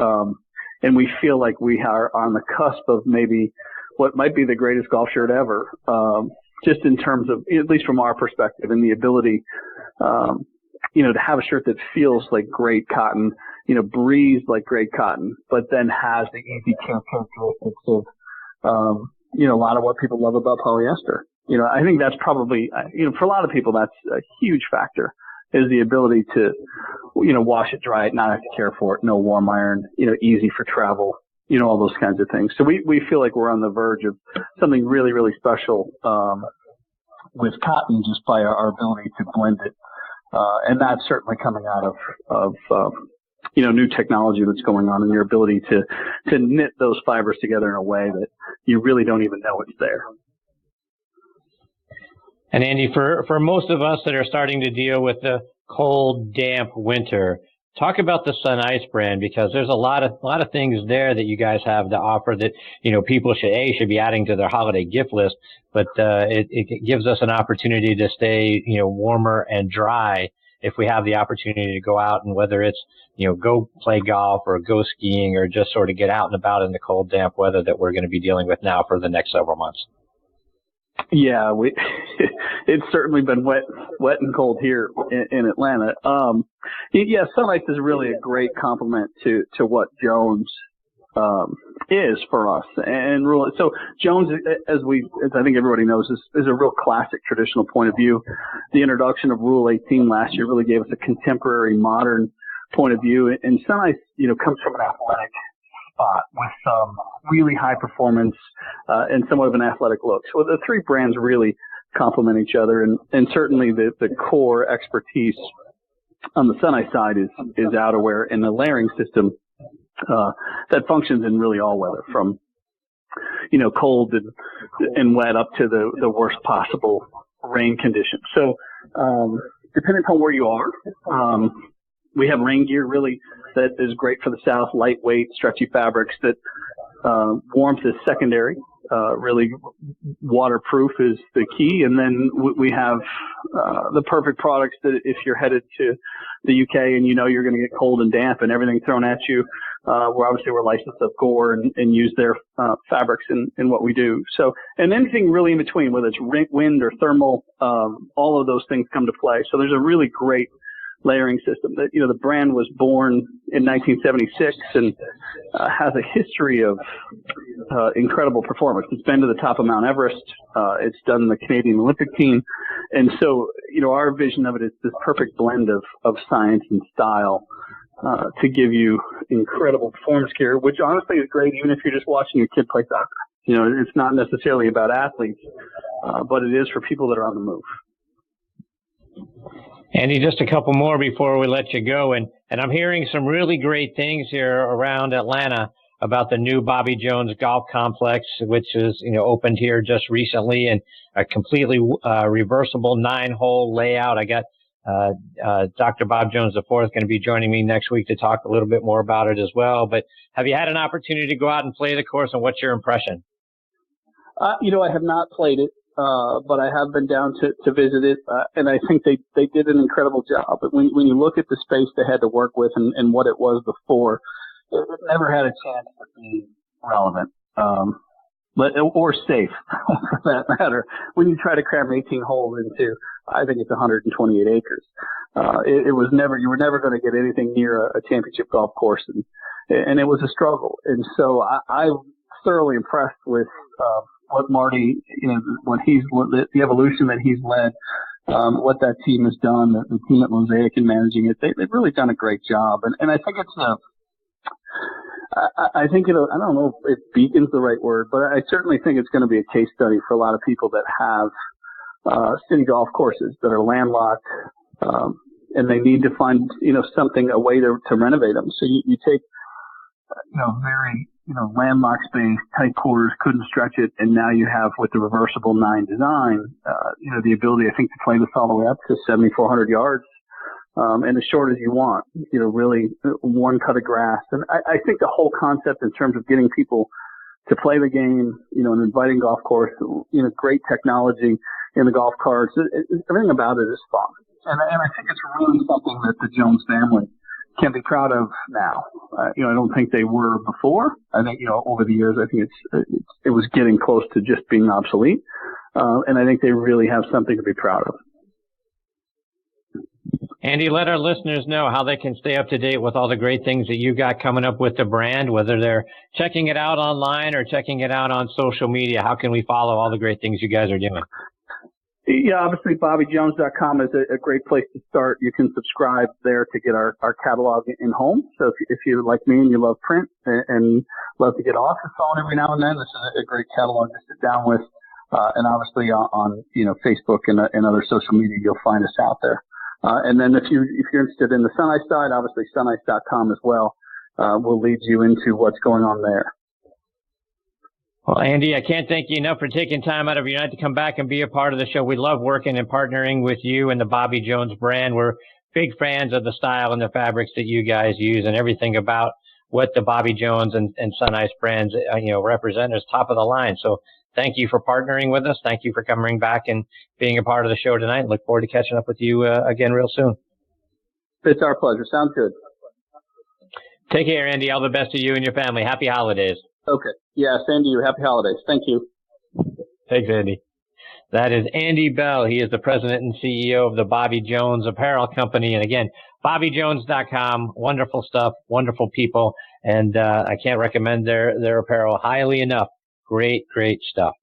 And we feel like we are on the cusp of maybe what might be the greatest golf shirt ever, just in terms of, at least from our perspective, and the ability, to have a shirt that feels like great cotton, breathes like great cotton, but then has the easy care characteristics of, a lot of what people love about polyester. I think that's probably, for a lot of people, that's a huge factor, is the ability to, wash it, dry it, not have to care for it, no warm iron, easy for travel, all those kinds of things. So we feel like we're on the verge of something really, really special, with cotton, just by our ability to blend it. And that's certainly coming out of new technology that's going on, and your ability to knit those fibers together in a way that you really don't even know it's there. And Andy, for most of us that are starting to deal with the cold, damp winter, talk about the Sun Ice brand, because there's a lot of things there that you guys have to offer that, people should be adding to their holiday gift list, but it gives us an opportunity to stay, warmer and dry if we have the opportunity to go out, and whether it's, go play golf or go skiing or just sort of get out and about in the cold, damp weather that we're going to be dealing with now for the next several months. Yeah, it's certainly been wet and cold here in Atlanta. Sun Ice is really a great complement to what Jones is for us. And really, so Jones, as I think everybody knows, is a real classic traditional point of view. The introduction of Rule 18 last year really gave us a contemporary, modern point of view. And Sun Ice, comes from an athletic spot with some really high performance and somewhat of an athletic look. So the three brands really complement each other, and certainly the core expertise on the Sun Ice side is outerwear and the layering system that functions in really all weather, from cold and wet up to the worst possible rain conditions. So depending upon where you are, we have rain gear really that is great for the South, lightweight, stretchy fabrics that warmth is secondary. Really waterproof is the key. And then we have the perfect products that if you're headed to the UK and you're going to get cold and damp and everything thrown at you, we're licensed with Curr and use their fabrics in what we do. So, and anything really in between, whether it's wind or thermal, all of those things come to play. So there's a really great layering system. That the brand was born in 1976 and has a history of incredible performance. It's been to the top of Mount Everest. It's done the Canadian Olympic team, and so our vision of it is this perfect blend of science and style to give you incredible performance gear, which honestly is great even if you're just watching your kid play soccer. It's not necessarily about athletes, but it is for people that are on the move. Andy, just a couple more before we let you go. And I'm hearing some really great things here around Atlanta about the new Bobby Jones Golf Complex, which is, opened here just recently, and a completely reversible 9-hole layout. I got Dr. Bob Jones IV is going to be joining me next week to talk a little bit more about it as well. But have you had an opportunity to go out and play the course, and what's your impression? I have not played it. But I have been down to visit it, and I think they did an incredible job. But when you look at the space they had to work with and what it was before, it never had a chance to be relevant, or safe for that matter. When you try to cram 18 holes into, I think it's 128 acres, it was never, you were never going to get anything near a championship golf course, and it was a struggle. And so I'm thoroughly impressed with what Marty, the evolution that he's led, what that team has done, the team at Mosaic in managing it, they've really done a great job. And I think I don't know if beacon's the right word, but I certainly think it's going to be a case study for a lot of people that have city golf courses that are landlocked, and they need to find, a way to renovate them. So you take, very, landlocked space, tight quarters, couldn't stretch it, and now you have, with the reversible 9 design, the ability, I think, to play this all the way up to 7,400 yards, and as short as you want, really one cut of grass. And I think the whole concept in terms of getting people to play the game, an inviting golf course, great technology in the golf carts, everything about it is fun. And I think it's really something that the Jones family can be proud of now. I don't think they were before. I think, over the years, I think it was getting close to just being obsolete. And I think they really have something to be proud of. Andy, let our listeners know how they can stay up to date with all the great things that you got coming up with the brand, whether they're checking it out online or checking it out on social media. How can we follow all the great things you guys are doing? Yeah, obviously BobbyJones.com is a great place to start. You can subscribe there to get our catalog in home. So if you're like me and you love print and love to get off your phone every now and then, this is a great catalog to sit down with. And obviously on Facebook and other social media, you'll find us out there. And then if you're interested in the SunIce side, obviously SunIce.com as well will lead you into what's going on there. Well, Andy, I can't thank you enough for taking time out of your night to come back and be a part of the show. We love working and partnering with you and the Bobby Jones brand. We're big fans of the style and the fabrics that you guys use, and everything about what the Bobby Jones and SunIce brands represent is top of the line. So thank you for partnering with us. Thank you for coming back and being a part of the show tonight. Look forward to catching up with you again real soon. It's our pleasure. Sounds good. Take care, Andy. All the best to you and your family. Happy holidays. Okay. Yeah, same to you. Happy holidays. Thank you. Thanks, Andy. That is Andy Bell. He is the president and CEO of the Bobby Jones Apparel Company. And again, BobbyJones.com. Wonderful stuff, wonderful people. And I can't recommend their apparel highly enough. Great, great stuff.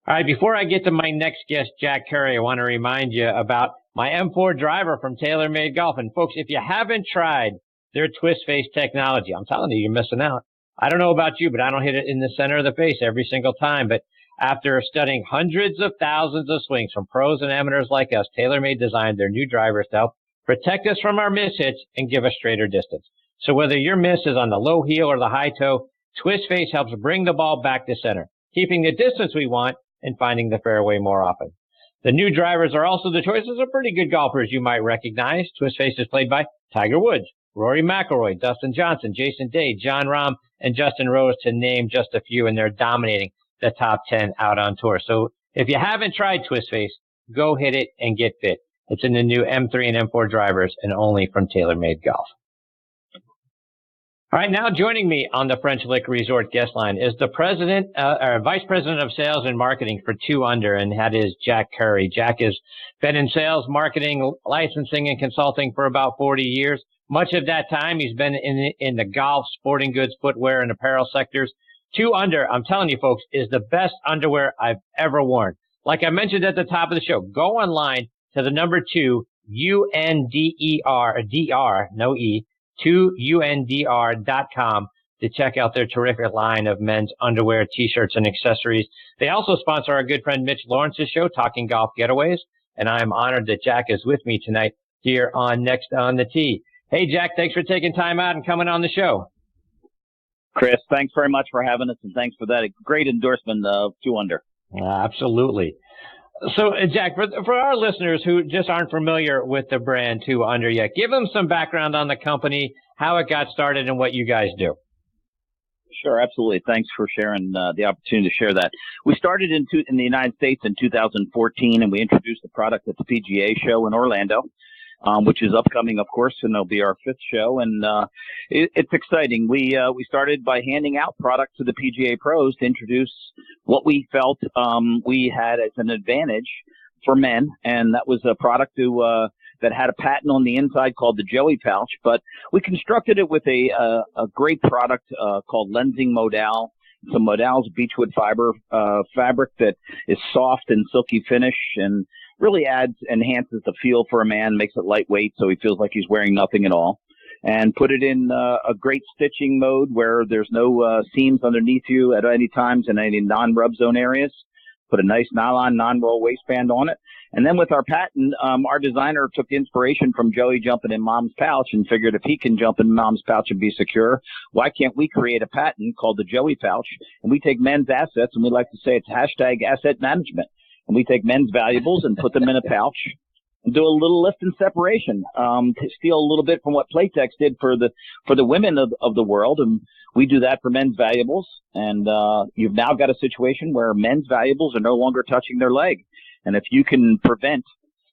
All right, before I get to my next guest, Jack Curry, I want to remind you about my M4 driver from TaylorMade Golf. And folks, if you haven't tried their twist face technology, I'm telling you, you're missing out. I don't know about you, but I don't hit it in the center of the face every single time. But after studying hundreds of thousands of swings from pros and amateurs like us, TaylorMade designed their new drivers to help protect us from our mishits and give us straighter distance. So whether your miss is on the low heel or the high toe, Twist Face helps bring the ball back to center, keeping the distance we want and finding the fairway more often. The new drivers are also the choices of pretty good golfers you might recognize. Twist Face is played by Tiger Woods, Rory McIlroy, Dustin Johnson, Jason Day, Jon Rahm, and Justin Rose, to name just a few, and they're dominating the top 10 out on tour. So if you haven't tried Twist Face, go hit it and get fit. It's in the new M3 and M4 drivers and only from TaylorMade Golf. All right, now joining me on the French Lick Resort guest line is the vice president of sales and marketing for 2 Under, and that is Jack Curry. Jack has been in sales, marketing, licensing, and consulting for about 40 years. Much of that time, he's been in the golf, sporting goods, footwear, and apparel sectors. 2 Under, I'm telling you, folks, is the best underwear I've ever worn. Like I mentioned at the top of the show, go online to the number 2, UNDER, DR, no E, 2UNDR.com to check out their terrific line of men's underwear, T-shirts, and accessories. They also sponsor our good friend Mitch Lawrence's show, Talking Golf Getaways, and I'm honored that Jack is with me tonight here on Next on the Tee. Hey, Jack, thanks for taking time out and coming on the show. Chris, thanks very much for having us, and thanks for that great endorsement of 2 Under. Absolutely. So, Jack, for our listeners who just aren't familiar with the brand 2 Under yet, give them some background on the company, how it got started, and what you guys do. Sure, absolutely. Thanks for sharing the opportunity to share that. We started in the United States in 2014, and we introduced the product at the PGA show in Orlando, which is upcoming, of course, and it'll be our 5th show. And it's exciting. We started by handing out product to the PGA pros to introduce what we felt we had as an advantage for men, and that was a product that had a patent on the inside called the Joey Pouch. But we constructed it with a great product called Lensing Modal. It's a Modal's beechwood fiber fabric that is soft and silky finish and really enhances the feel for a man, makes it lightweight so he feels like he's wearing nothing at all. And put it in a great stitching mode where there's no seams underneath you at any times in any non-rub zone areas. Put a nice nylon non-roll waistband on it. And then with our patent, our designer took inspiration from Joey jumping in Mom's pouch and figured if he can jump in Mom's pouch and be secure, why can't we create a patent called the Joey Pouch? And we take men's assets, and we like to say it's #asset management. And we take men's valuables and put them in a pouch and do a little lift and separation, to steal a little bit from what Playtex did for the women of the world. And we do that for men's valuables. And you've now got a situation where men's valuables are no longer touching their leg. And if you can prevent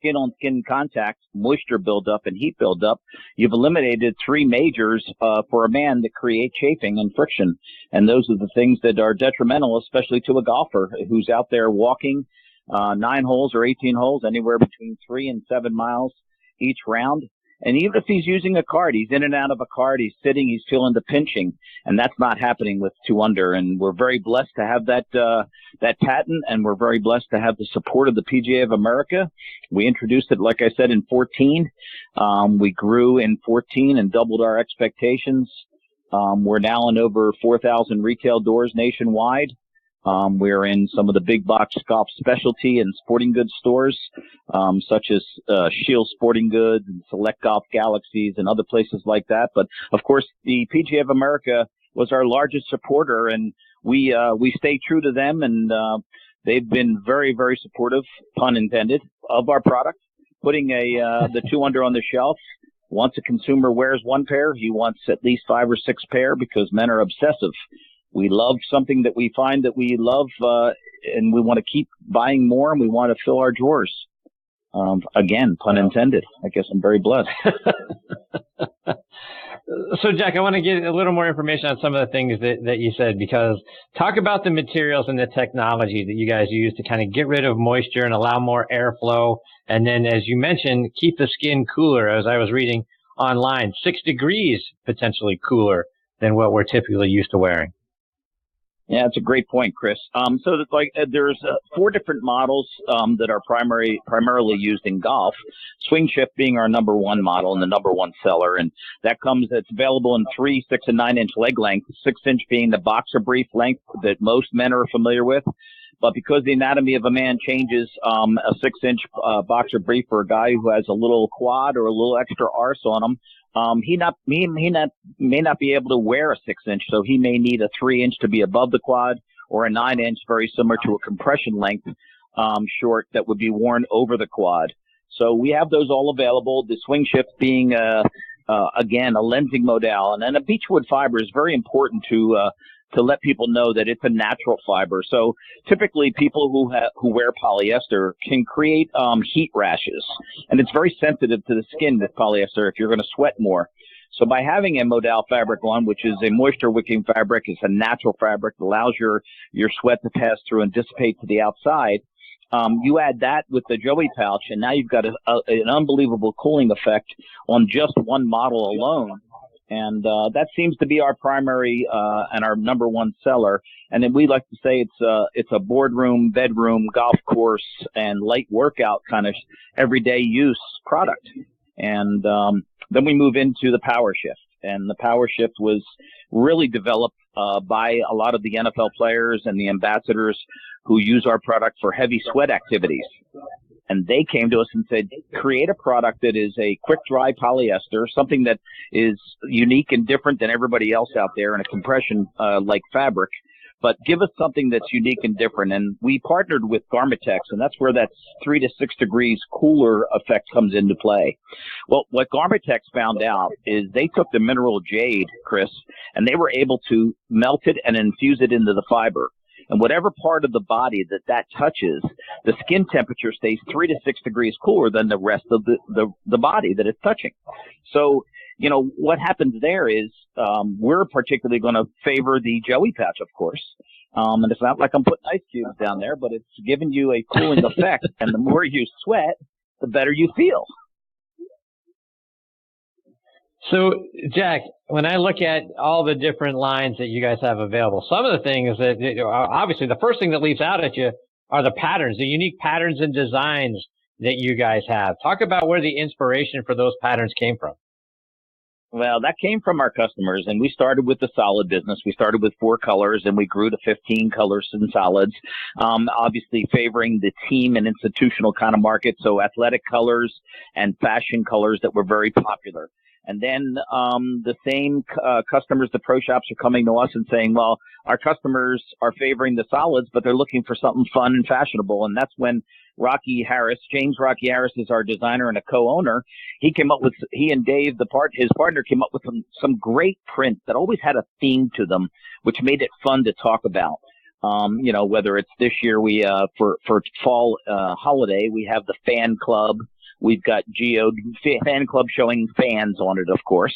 skin-on-skin contact, moisture buildup, and heat buildup, you've eliminated three majors for a man that create chafing and friction. And those are the things that are detrimental, especially to a golfer who's out there walking 9 holes or 18 holes, anywhere between 3 and 7 miles each round. And even if he's using a cart, he's in and out of a cart, he's sitting, he's feeling the pinching, and that's not happening with 2 Under. And we're very blessed to have that patent, and we're very blessed to have the support of the PGA of America. We introduced it, like I said, in 14. We grew in 14 and doubled our expectations. We're now in over 4,000 retail doors nationwide. We're in some of the big box golf specialty and sporting goods stores, such as Shield Sporting Goods and Select Golf Galaxies and other places like that. But of course, the PGA of America was our largest supporter, and we stay true to them, and they've been very, very supportive, pun intended, of our product. Putting the 2 Under on the shelf. Once a consumer wears 1 pair, he wants at least 5 or 6 pair, because men are obsessive. We love something that we find that we love, and we want to keep buying more, and we want to fill our drawers. Again, pun intended. I guess I'm very blessed. So, Jack, I want to get a little more information on some of the things that you said, because talk about the materials and the technology that you guys use to kind of get rid of moisture and allow more airflow. And then, as you mentioned, keep the skin cooler. As I was reading online, 6 degrees potentially cooler than what we're typically used to wearing. Yeah, it's a great point, Chris. So there's 4 different models that are primarily used in golf. Swing Shift being our number 1 model and the number 1 seller, and it's available in 3, 6, and 9 inch leg length. 6 inch being the boxer brief length that most men are familiar with. But because the anatomy of a man changes, a 6 inch boxer brief for a guy who has a little quad or a little extra arse on him, he may not be able to wear a 6 inch, so he may need a 3 inch to be above the quad, or a 9 inch, very similar to a compression length short that would be worn over the quad. So we have those all available. The Swing Shift being again a lensing modal, and then a beechwood fiber is very important to let people know that it's a natural fiber. So typically people who wear polyester can create heat rashes, and it's very sensitive to the skin with polyester if you're going to sweat more. So by having a modal fabric on, which is a moisture wicking fabric, it's a natural fabric that allows your sweat to pass through and dissipate to the outside. You add that with the Joey pouch, and now you've got an unbelievable cooling effect on just 1 model alone. And that seems to be our primary and our number 1 seller. And then we like to say it's a boardroom, bedroom, golf course, and light workout kind of everyday use product. And then we move into the Power Shift. And the Power Shift was really developed by a lot of the NFL players and the ambassadors who use our product for heavy sweat activities. And they came to us and said, create a product that is a quick dry polyester, something that is unique and different than everybody else out there in a compression like fabric, but give us something that's unique and different. And we partnered with Garmitex, and that's where that 3 to 6 degrees cooler effect comes into play. Well, what Garmitex found out is they took the mineral jade, Chris, and they were able to melt it and infuse it into the fiber. And whatever part of the body that touches, the skin temperature stays 3 to 6 degrees cooler than the rest of the body that it's touching. So, what happens there is we're particularly going to favor the Joey pouch, of course. And it's not like I'm putting ice cubes down there, but it's giving you a cooling effect. And the more you sweat, the better you feel. So, Jack, when I look at all the different lines that you guys have available, some of the things that, obviously, the first thing that leaps out at you are the patterns, the unique patterns and designs that you guys have. Talk about where the inspiration for those patterns came from. Well, that came from our customers, and we started with the solid business. We started with 4 colors, and we grew to 15 colors and solids, obviously favoring the team and institutional kind of market, so athletic colors and fashion colors that were very popular. And then the same customers, the pro shops, are coming to us and saying, well, our customers are favoring the solids, but they're looking for something fun and fashionable. And that's when James Rocky Harris is our designer and a co-owner. He and Dave, his partner, came up with some great prints that always had a theme to them, which made it fun to talk about. Whether it's this year, we for fall holiday, we have the fan club. We've got Geode Fan Club showing fans on it, of course.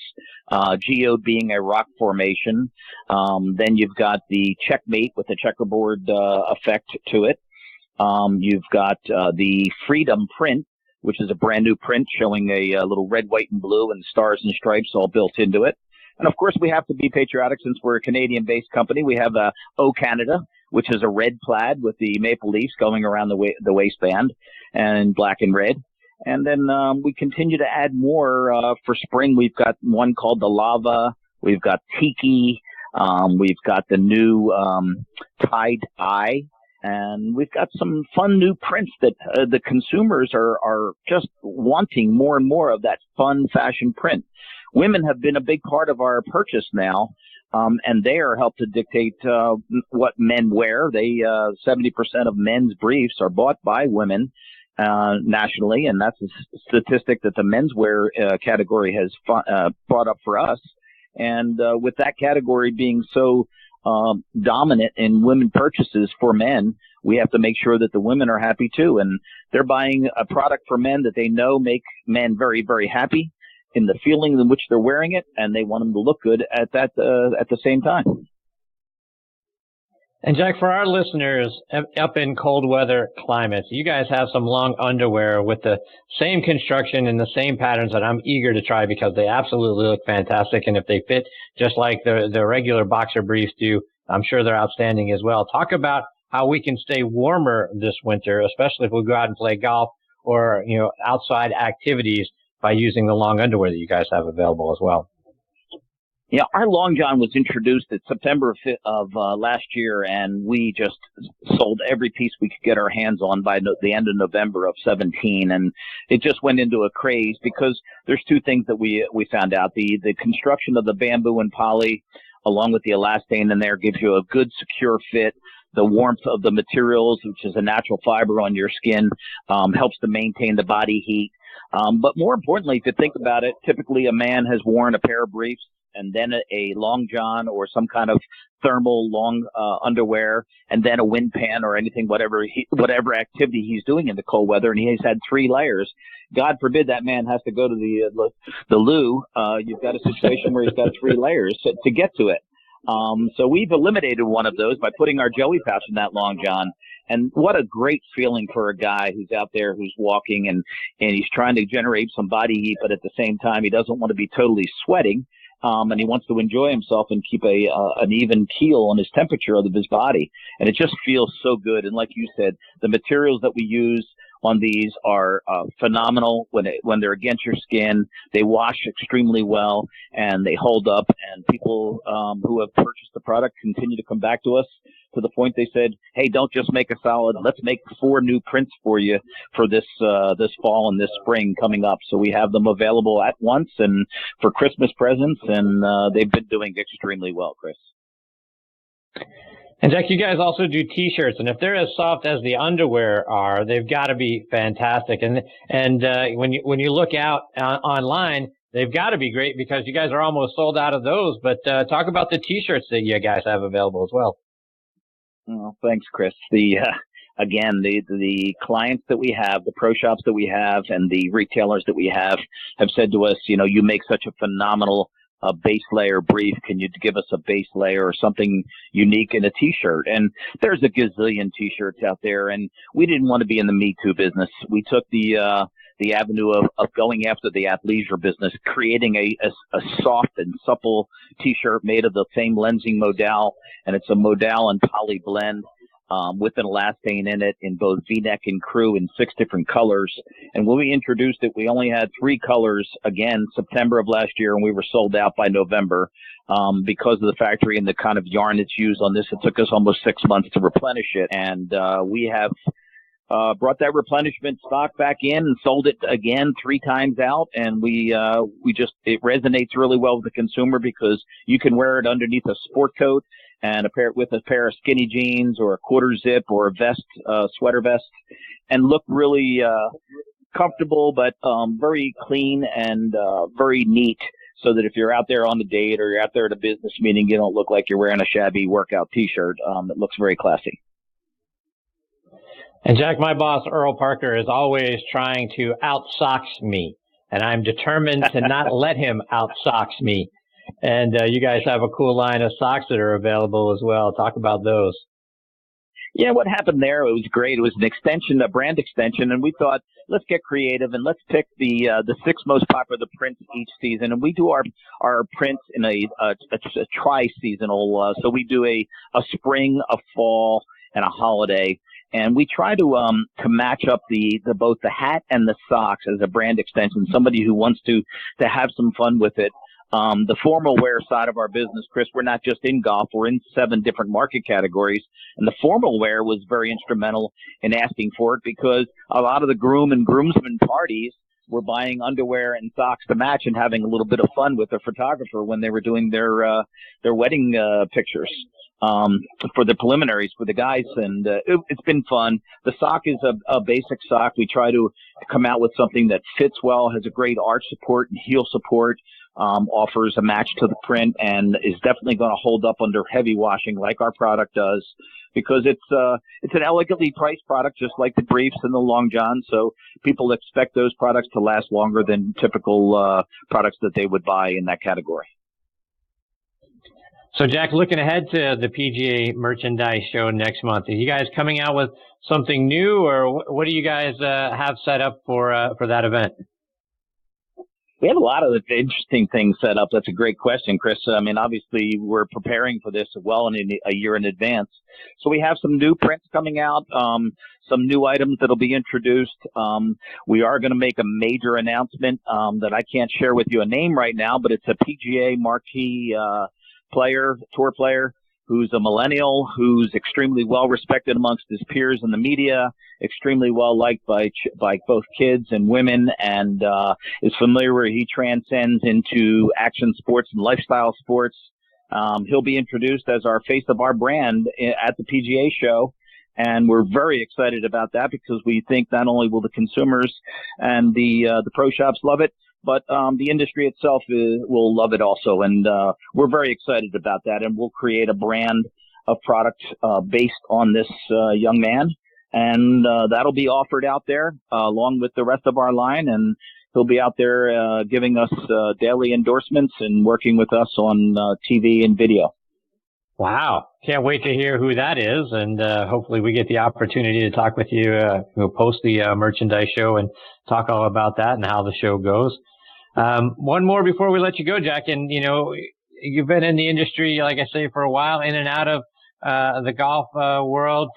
Geode being a rock formation. Then you've got the Checkmate with the checkerboard effect to it. You've got the Freedom print, which is a brand new print showing a little red, white, and blue and stars and stripes all built into it. And of course, we have to be patriotic since we're a Canadian-based company. We have O Canada, which is a red plaid with the maple leafs going around the waistband and black and red. And then we continue to add more for spring. We've got one called the Lava. We've got Tiki. We've got the new tie-dye. And we've got some fun new prints that the consumers are just wanting more and more of that fun fashion print. Women have been a big part of our purchase now, and they are helped to dictate what men wear. 70% of men's briefs are bought by women nationally, and that's a statistic that the menswear category has brought up for us. And with that category being so dominant in women purchases for men, we have to make sure that the women are happy too. And they're buying a product for men that they know make men very, very happy in the feeling in which they're wearing it, and they want them to look good at that at the same time. And Jack, for our listeners up in cold weather climates, you guys have some long underwear with the same construction and the same patterns that I'm eager to try because they absolutely look fantastic. And if they fit just like the regular boxer briefs do, I'm sure they're outstanding as well. Talk about how we can stay warmer this winter, especially if we go out and play golf or, outside activities by using the long underwear that you guys have available as well. Yeah, our Long John was introduced in September of last year, and we just sold every piece we could get our hands on by the end of November of 17, and it just went into a craze because there's two things that we found out. The construction of the bamboo and poly, along with the elastane in there, gives you a good, secure fit. The warmth of the materials, which is a natural fiber on your skin, helps to maintain the body heat. But more importantly, if you think about it, typically a man has worn a pair of briefs and then a long john or some kind of thermal long underwear, and then a wind pan or anything, whatever activity he's doing in the cold weather, and he's had 3 layers. God forbid that man has to go to the loo. You've got a situation where he's got 3 layers to get to it. So we've eliminated one of those by putting our Joey pouch in that long john. And what a great feeling for a guy who's out there, who's walking and he's trying to generate some body heat, but at the same time, he doesn't want to be totally sweating. And he wants to enjoy himself and keep an even keel on his temperature of his body. And it just feels so good. And like you said, the materials that we use on these are phenomenal when they're against your skin. They wash extremely well and they hold up. And people who have purchased the product continue to come back to us to the point they said, "Hey, don't just make a solid. Let's make 4 new prints for you for this fall and this spring coming up." So we have them available at once and for Christmas presents, and they've been doing extremely well, Chris. And Jack, you guys also do T-shirts, and if they're as soft as the underwear are, they've got to be fantastic. And when you look out online, they've got to be great because you guys are almost sold out of those. But talk about the T-shirts that you guys have available as well. Well, thanks, Chris. The clients that we have, the pro shops that we have, and the retailers that we have said to us, you make such a phenomenal base layer brief. Can you give us a base layer or something unique in a T-shirt? And there's a gazillion T-shirts out there, and we didn't want to be in the Me Too business. We took the avenue of going after the athleisure business, creating a soft and supple T-shirt made of the same lensing modal, and it's a modal and poly blend with an elastane in it in both V-neck and crew in 6 different colors. And when we introduced it, we only had 3 colors, again, September of last year, and we were sold out by November because of the factory and the kind of yarn that's used on this. It took us almost 6 months to replenish it, and we have brought that replenishment stock back in and sold it again 3 times out. And it resonates really well with the consumer because you can wear it underneath a sport coat and with a pair of skinny jeans or a quarter zip or a vest, sweater vest, and look really comfortable, but very clean and very neat. So that if you're out there on a date or you're out there at a business meeting, you don't look like you're wearing a shabby workout T-shirt. It looks very classy. And Jack, my boss, Earl Parker, is always trying to out-sox me, and I'm determined to not let him out-sox me. And you guys have a cool line of socks that are available as well. Talk about those. Yeah, what happened there, it was great. It was an extension, a brand extension, and we thought, let's get creative and let's pick the 6 most popular prints each season. And we do our prints in a tri-seasonal, so we do a spring, a fall, and a holiday. And we try to match up the both the hat and the socks as a brand extension, somebody who wants to have some fun with it. The formal wear side of our business, Chris, we're not just in golf, we're in 7 different market categories. And the formal wear was very instrumental in asking for it because a lot of the groom and groomsmen parties were buying underwear and socks to match and having a little bit of fun with the photographer when they were doing their wedding pictures for the preliminaries for the guys. And it's been fun. The sock is a basic sock. We try to come out with something that fits well, has a great arch support and heel support. Offers a match to the print and is definitely going to hold up under heavy washing like our product does because it's an elegantly priced product just like the briefs and the long johns. So people expect those products to last longer than typical products that they would buy in that category. So Jack, looking ahead to the PGA Merchandise Show next month, are you guys coming out with something new or what do you guys have set up for that event? We have a lot of interesting things set up. That's a great question, Chris. I mean, obviously, we're preparing for this well in a year in advance. So we have some new prints coming out, some new items that'll be introduced. We are going to make a major announcement that I can't share with you a name right now, but it's a PGA marquee tour player, who's a millennial, who's extremely well respected amongst his peers in the media, extremely well liked by both kids and women, and is familiar where he transcends into action sports and lifestyle sports. He'll be introduced as our face of our brand at the PGA show. And we're very excited about that because we think not only will the consumers and the pro shops love it, but the industry itself will love it also. And we're very excited about that. And we'll create a brand of product based on this young man. And that'll be offered out there along with the rest of our line. And he'll be out there giving us daily endorsements and working with us on TV and video. Wow. Can't wait to hear who that is. And hopefully we get the opportunity to talk with you post the merchandise show and talk all about that and how the show goes. One more before we let you go, Jack. And, you know, you've been in the industry, like I say, for a while, in and out of the golf world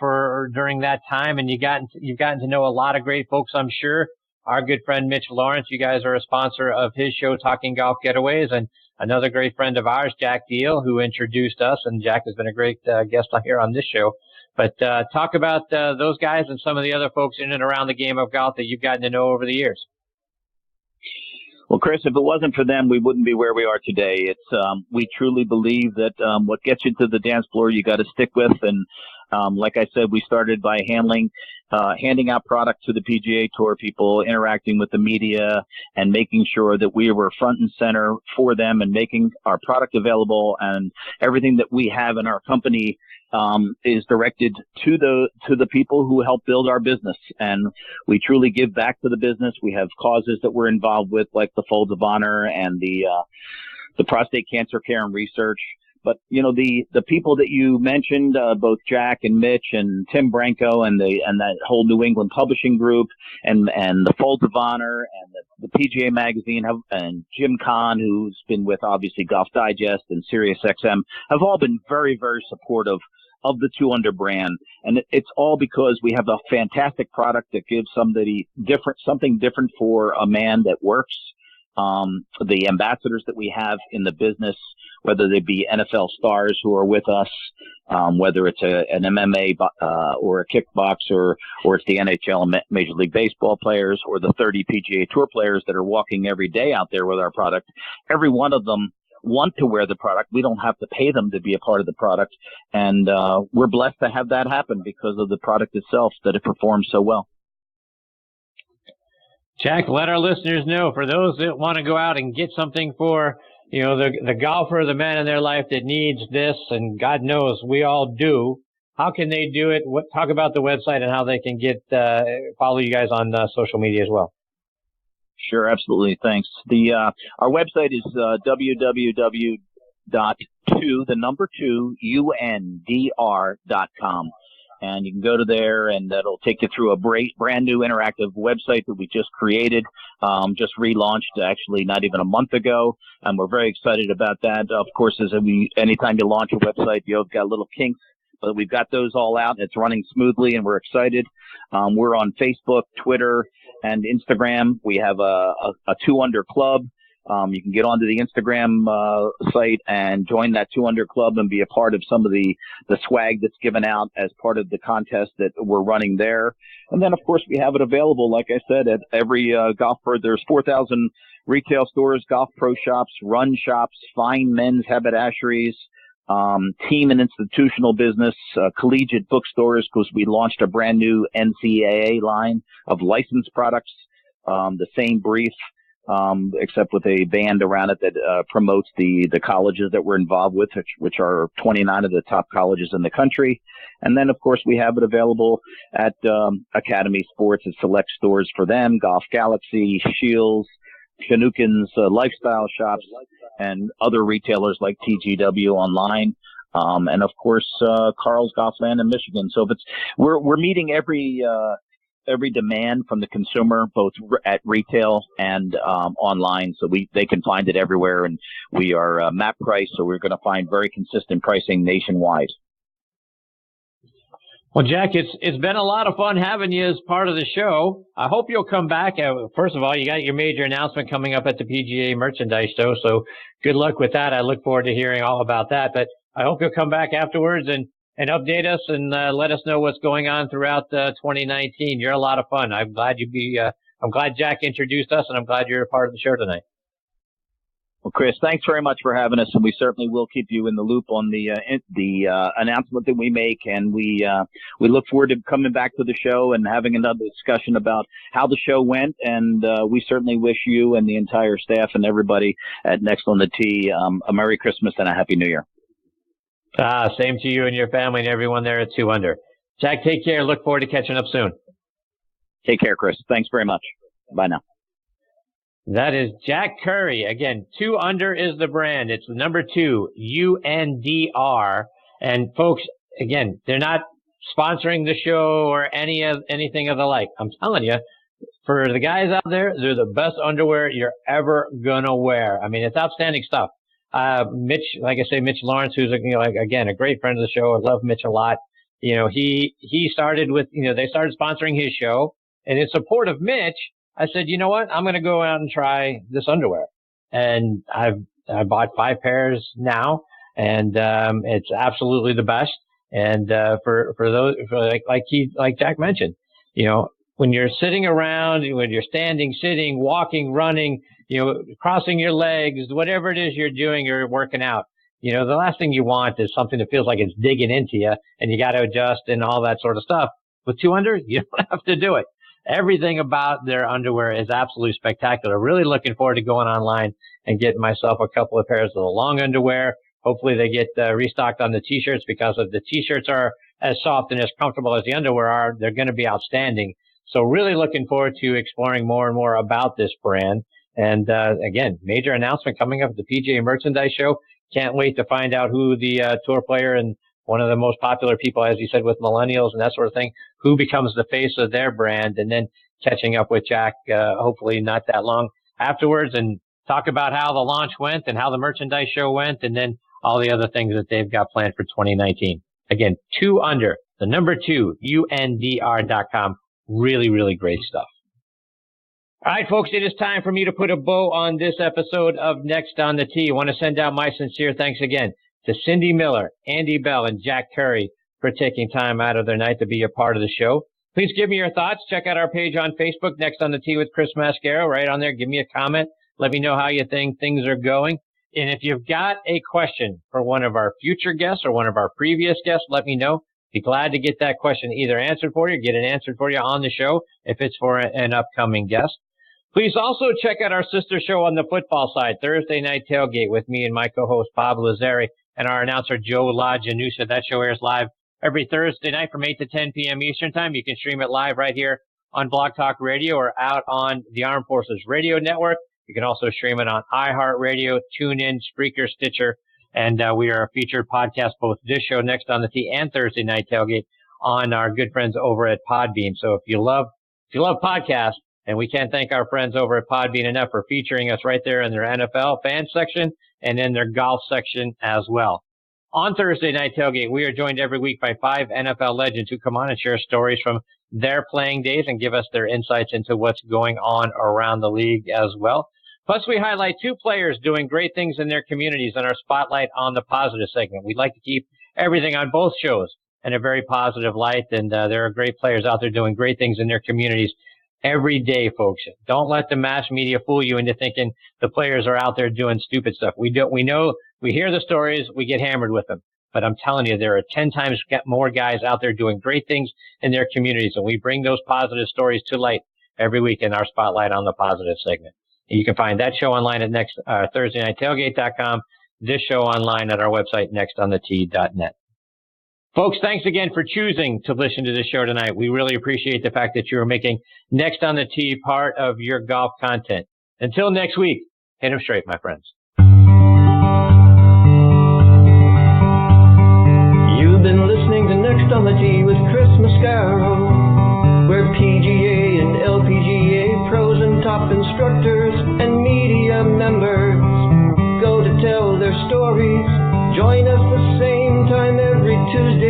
during that time. And you've gotten to know a lot of great folks, I'm sure. Our good friend Mitch Lawrence, you guys are a sponsor of his show, Talking Golf Getaways, and another great friend of ours, Jack Deal, who introduced us, and Jack has been a great guest here on this show. But talk about those guys and some of the other folks in and around the game of golf that you've gotten to know over the years. Well, Chris, if it wasn't for them, we wouldn't be where we are today. It's we truly believe that what gets you to the dance floor, you got to stick with. And like I said, we started by handing out product to the PGA Tour people, interacting with the media, and making sure that we were front and center for them and making our product available. And everything that we have in our company is directed to the people who help build our business. And we truly give back to the business. We have causes that we're involved with, like the Folds of Honor and the prostate cancer care and research. But, you know, the people that you mentioned, both Jack and Mitch and Tim Branco and that whole New England publishing group and the Folds of Honor and the PGA magazine and Jim Kahn, who's been with obviously Golf Digest and SiriusXM, have all been very, very supportive of the 2 Under brand. And it's all because we have a fantastic product that gives something different for a man that works. The ambassadors that we have in the business, whether they be NFL stars who are with us, whether it's an MMA or a kickboxer, or it's the NHL and Major League Baseball players, or the 30 PGA Tour players that are walking every day out there with our product, every one of them want to wear the product. We don't have to pay them to be a part of the product. And we're blessed to have that happen because of the product itself, that it performs so well. Jack, let our listeners know, for those that want to go out and get something for, you know, the golfer, the man in their life that needs this, and God knows we all do, how can they do it? Talk about the website and how they can get follow you guys on social media as well. Sure, absolutely. Thanks. Our website is www.2undr.com. And you can go to there, and that'll take you through a brand new interactive website that we just created, just relaunched actually not even a month ago. And we're very excited about that. Of course, anytime you launch a website, you've got little kinks, but we've got those all out. It's running smoothly, and we're excited. We're on Facebook, Twitter, and Instagram. We have a 2 Under Club. You can get onto the Instagram site and join that 2 Under Club and be a part of some of the swag that's given out as part of the contest that we're running there. And then, of course, we have it available, like I said, at every golf pro. There's 4,000 retail stores, golf pro shops, run shops, fine men's haberdasheries, team and institutional business, collegiate bookstores, because we launched a brand new NCAA line of licensed products, the same brief, except with a band around it that promotes the colleges that we're involved with, which are 29 of the top colleges in the country. And then, of course, we have it available at Academy Sports at select stores for them, Golf Galaxy, Shields, Chinookin's lifestyle shops, and other retailers like TGW online. And of course, Carl's Golfland in Michigan. So we're meeting every demand from the consumer, both at retail and online. So they can find it everywhere, and we are map price. So we're going to find very consistent pricing nationwide. Well, Jack, it's been a lot of fun having you as part of the show. I hope you'll come back. First of all, you got your major announcement coming up at the PGA Merchandise Show, so good luck with that. I look forward to hearing all about that. But I hope you'll come back afterwards and update us and let us know what's going on throughout 2019. You're a lot of fun. I'm glad I'm glad Jack introduced us, and I'm glad you're a part of the show tonight. Well, Chris, thanks very much for having us, and we certainly will keep you in the loop on the announcement that we make, and we look forward to coming back to the show and having another discussion about how the show went, and we certainly wish you and the entire staff and everybody at Next on the Tee a Merry Christmas and a Happy New Year. Same to you and your family and everyone there at 2 Under. Jack, take care. Look forward to catching up soon. Take care, Chris. Thanks very much. Bye now. That is Jack Curry. Again, 2 Under is the brand. It's the number 2, UNDR. And folks, again, they're not sponsoring the show or anything of the like. I'm telling you, for the guys out there, they're the best underwear you're ever gonna wear. I mean, it's outstanding stuff. Mitch, like I say, Mitch Lawrence, who's again a great friend of the show. I love Mitch a lot. He started with they started sponsoring his show, and in support of Mitch, I said, you know what? I'm going to go out and try this underwear. And I bought 5 pairs now, and it's absolutely the best. And for those like Jack mentioned, when you're sitting around, when you're standing, sitting, walking, running, crossing your legs, whatever it is you're doing, you're working out. The last thing you want is something that feels like it's digging into you, and you got to adjust and all that sort of stuff. With 2 Under, you don't have to do it. Everything about their underwear is absolutely spectacular. Really looking forward to going online and getting myself a couple of pairs of the long underwear. Hopefully they get restocked on the T-shirts, because if the T-shirts are as soft and as comfortable as the underwear are, they're going to be outstanding. So really looking forward to exploring more and more about this brand. And again, major announcement coming up at the PGA Merchandise Show. Can't wait to find out who the tour player and one of the most popular people, as you said, with millennials and that sort of thing, who becomes the face of their brand, and then catching up with Jack, hopefully not that long afterwards, and talk about how the launch went and how the merchandise show went, and then all the other things that they've got planned for 2019. Again, 2 Under, the number 2, UNDR.com. Really, really great stuff. All right, folks, it is time for me to put a bow on this episode of Next on the Tee. I want to send out my sincere thanks again to Cindy Miller, Andy Bell, and Jack Curry for taking time out of their night to be a part of the show. Please give me your thoughts. Check out our page on Facebook, Next on the Tee with Chris Mascaro. Right on there, give me a comment. Let me know how you think things are going. And if you've got a question for one of our future guests or one of our previous guests, let me know. Be glad to get that question either answered for you, get it answered for you on the show if it's for an upcoming guest. Please also check out our sister show on the football side, Thursday Night Tailgate, with me and my co-host Bob Lazari and our announcer Joe LaGianuscia. That show airs live every Thursday night from 8 to 10 p.m. Eastern Time. You can stream it live right here on Blog Talk Radio or out on the Armed Forces Radio Network. You can also stream it on iHeartRadio, TuneIn, Spreaker, Stitcher, and we are a featured podcast, both this show, Next on the Tee, and Thursday Night Tailgate on our good friends over at Podbean. So if you love podcasts, and we can't thank our friends over at Podbean enough for featuring us right there in their NFL fan section and in their golf section as well. On Thursday Night Tailgate, we are joined every week by 5 NFL legends who come on and share stories from their playing days and give us their insights into what's going on around the league as well. Plus, we highlight 2 players doing great things in their communities in our Spotlight on the Positive segment. We'd like to keep everything on both shows in a very positive light, and there are great players out there doing great things in their communities every day, folks. Don't let the mass media fool you into thinking the players are out there doing stupid stuff. We know, we hear the stories, we get hammered with them. But I'm telling you, there are 10 times more guys out there doing great things in their communities, and we bring those positive stories to light every week in our Spotlight on the Positive segment. And you can find that show online at ThursdayNightTailgate.com, this show online at our website, nextonthetee.net. Folks, thanks again for choosing to listen to this show tonight. We really appreciate the fact that you are making Next on the Tee part of your golf content. Until next week, hit 'em straight, my friends. You've been listening to Next on the Tee with Chris Mascaro, where PGA and LPGA pros and top instructors and media members go to tell their stories. Join us the same time every Tuesday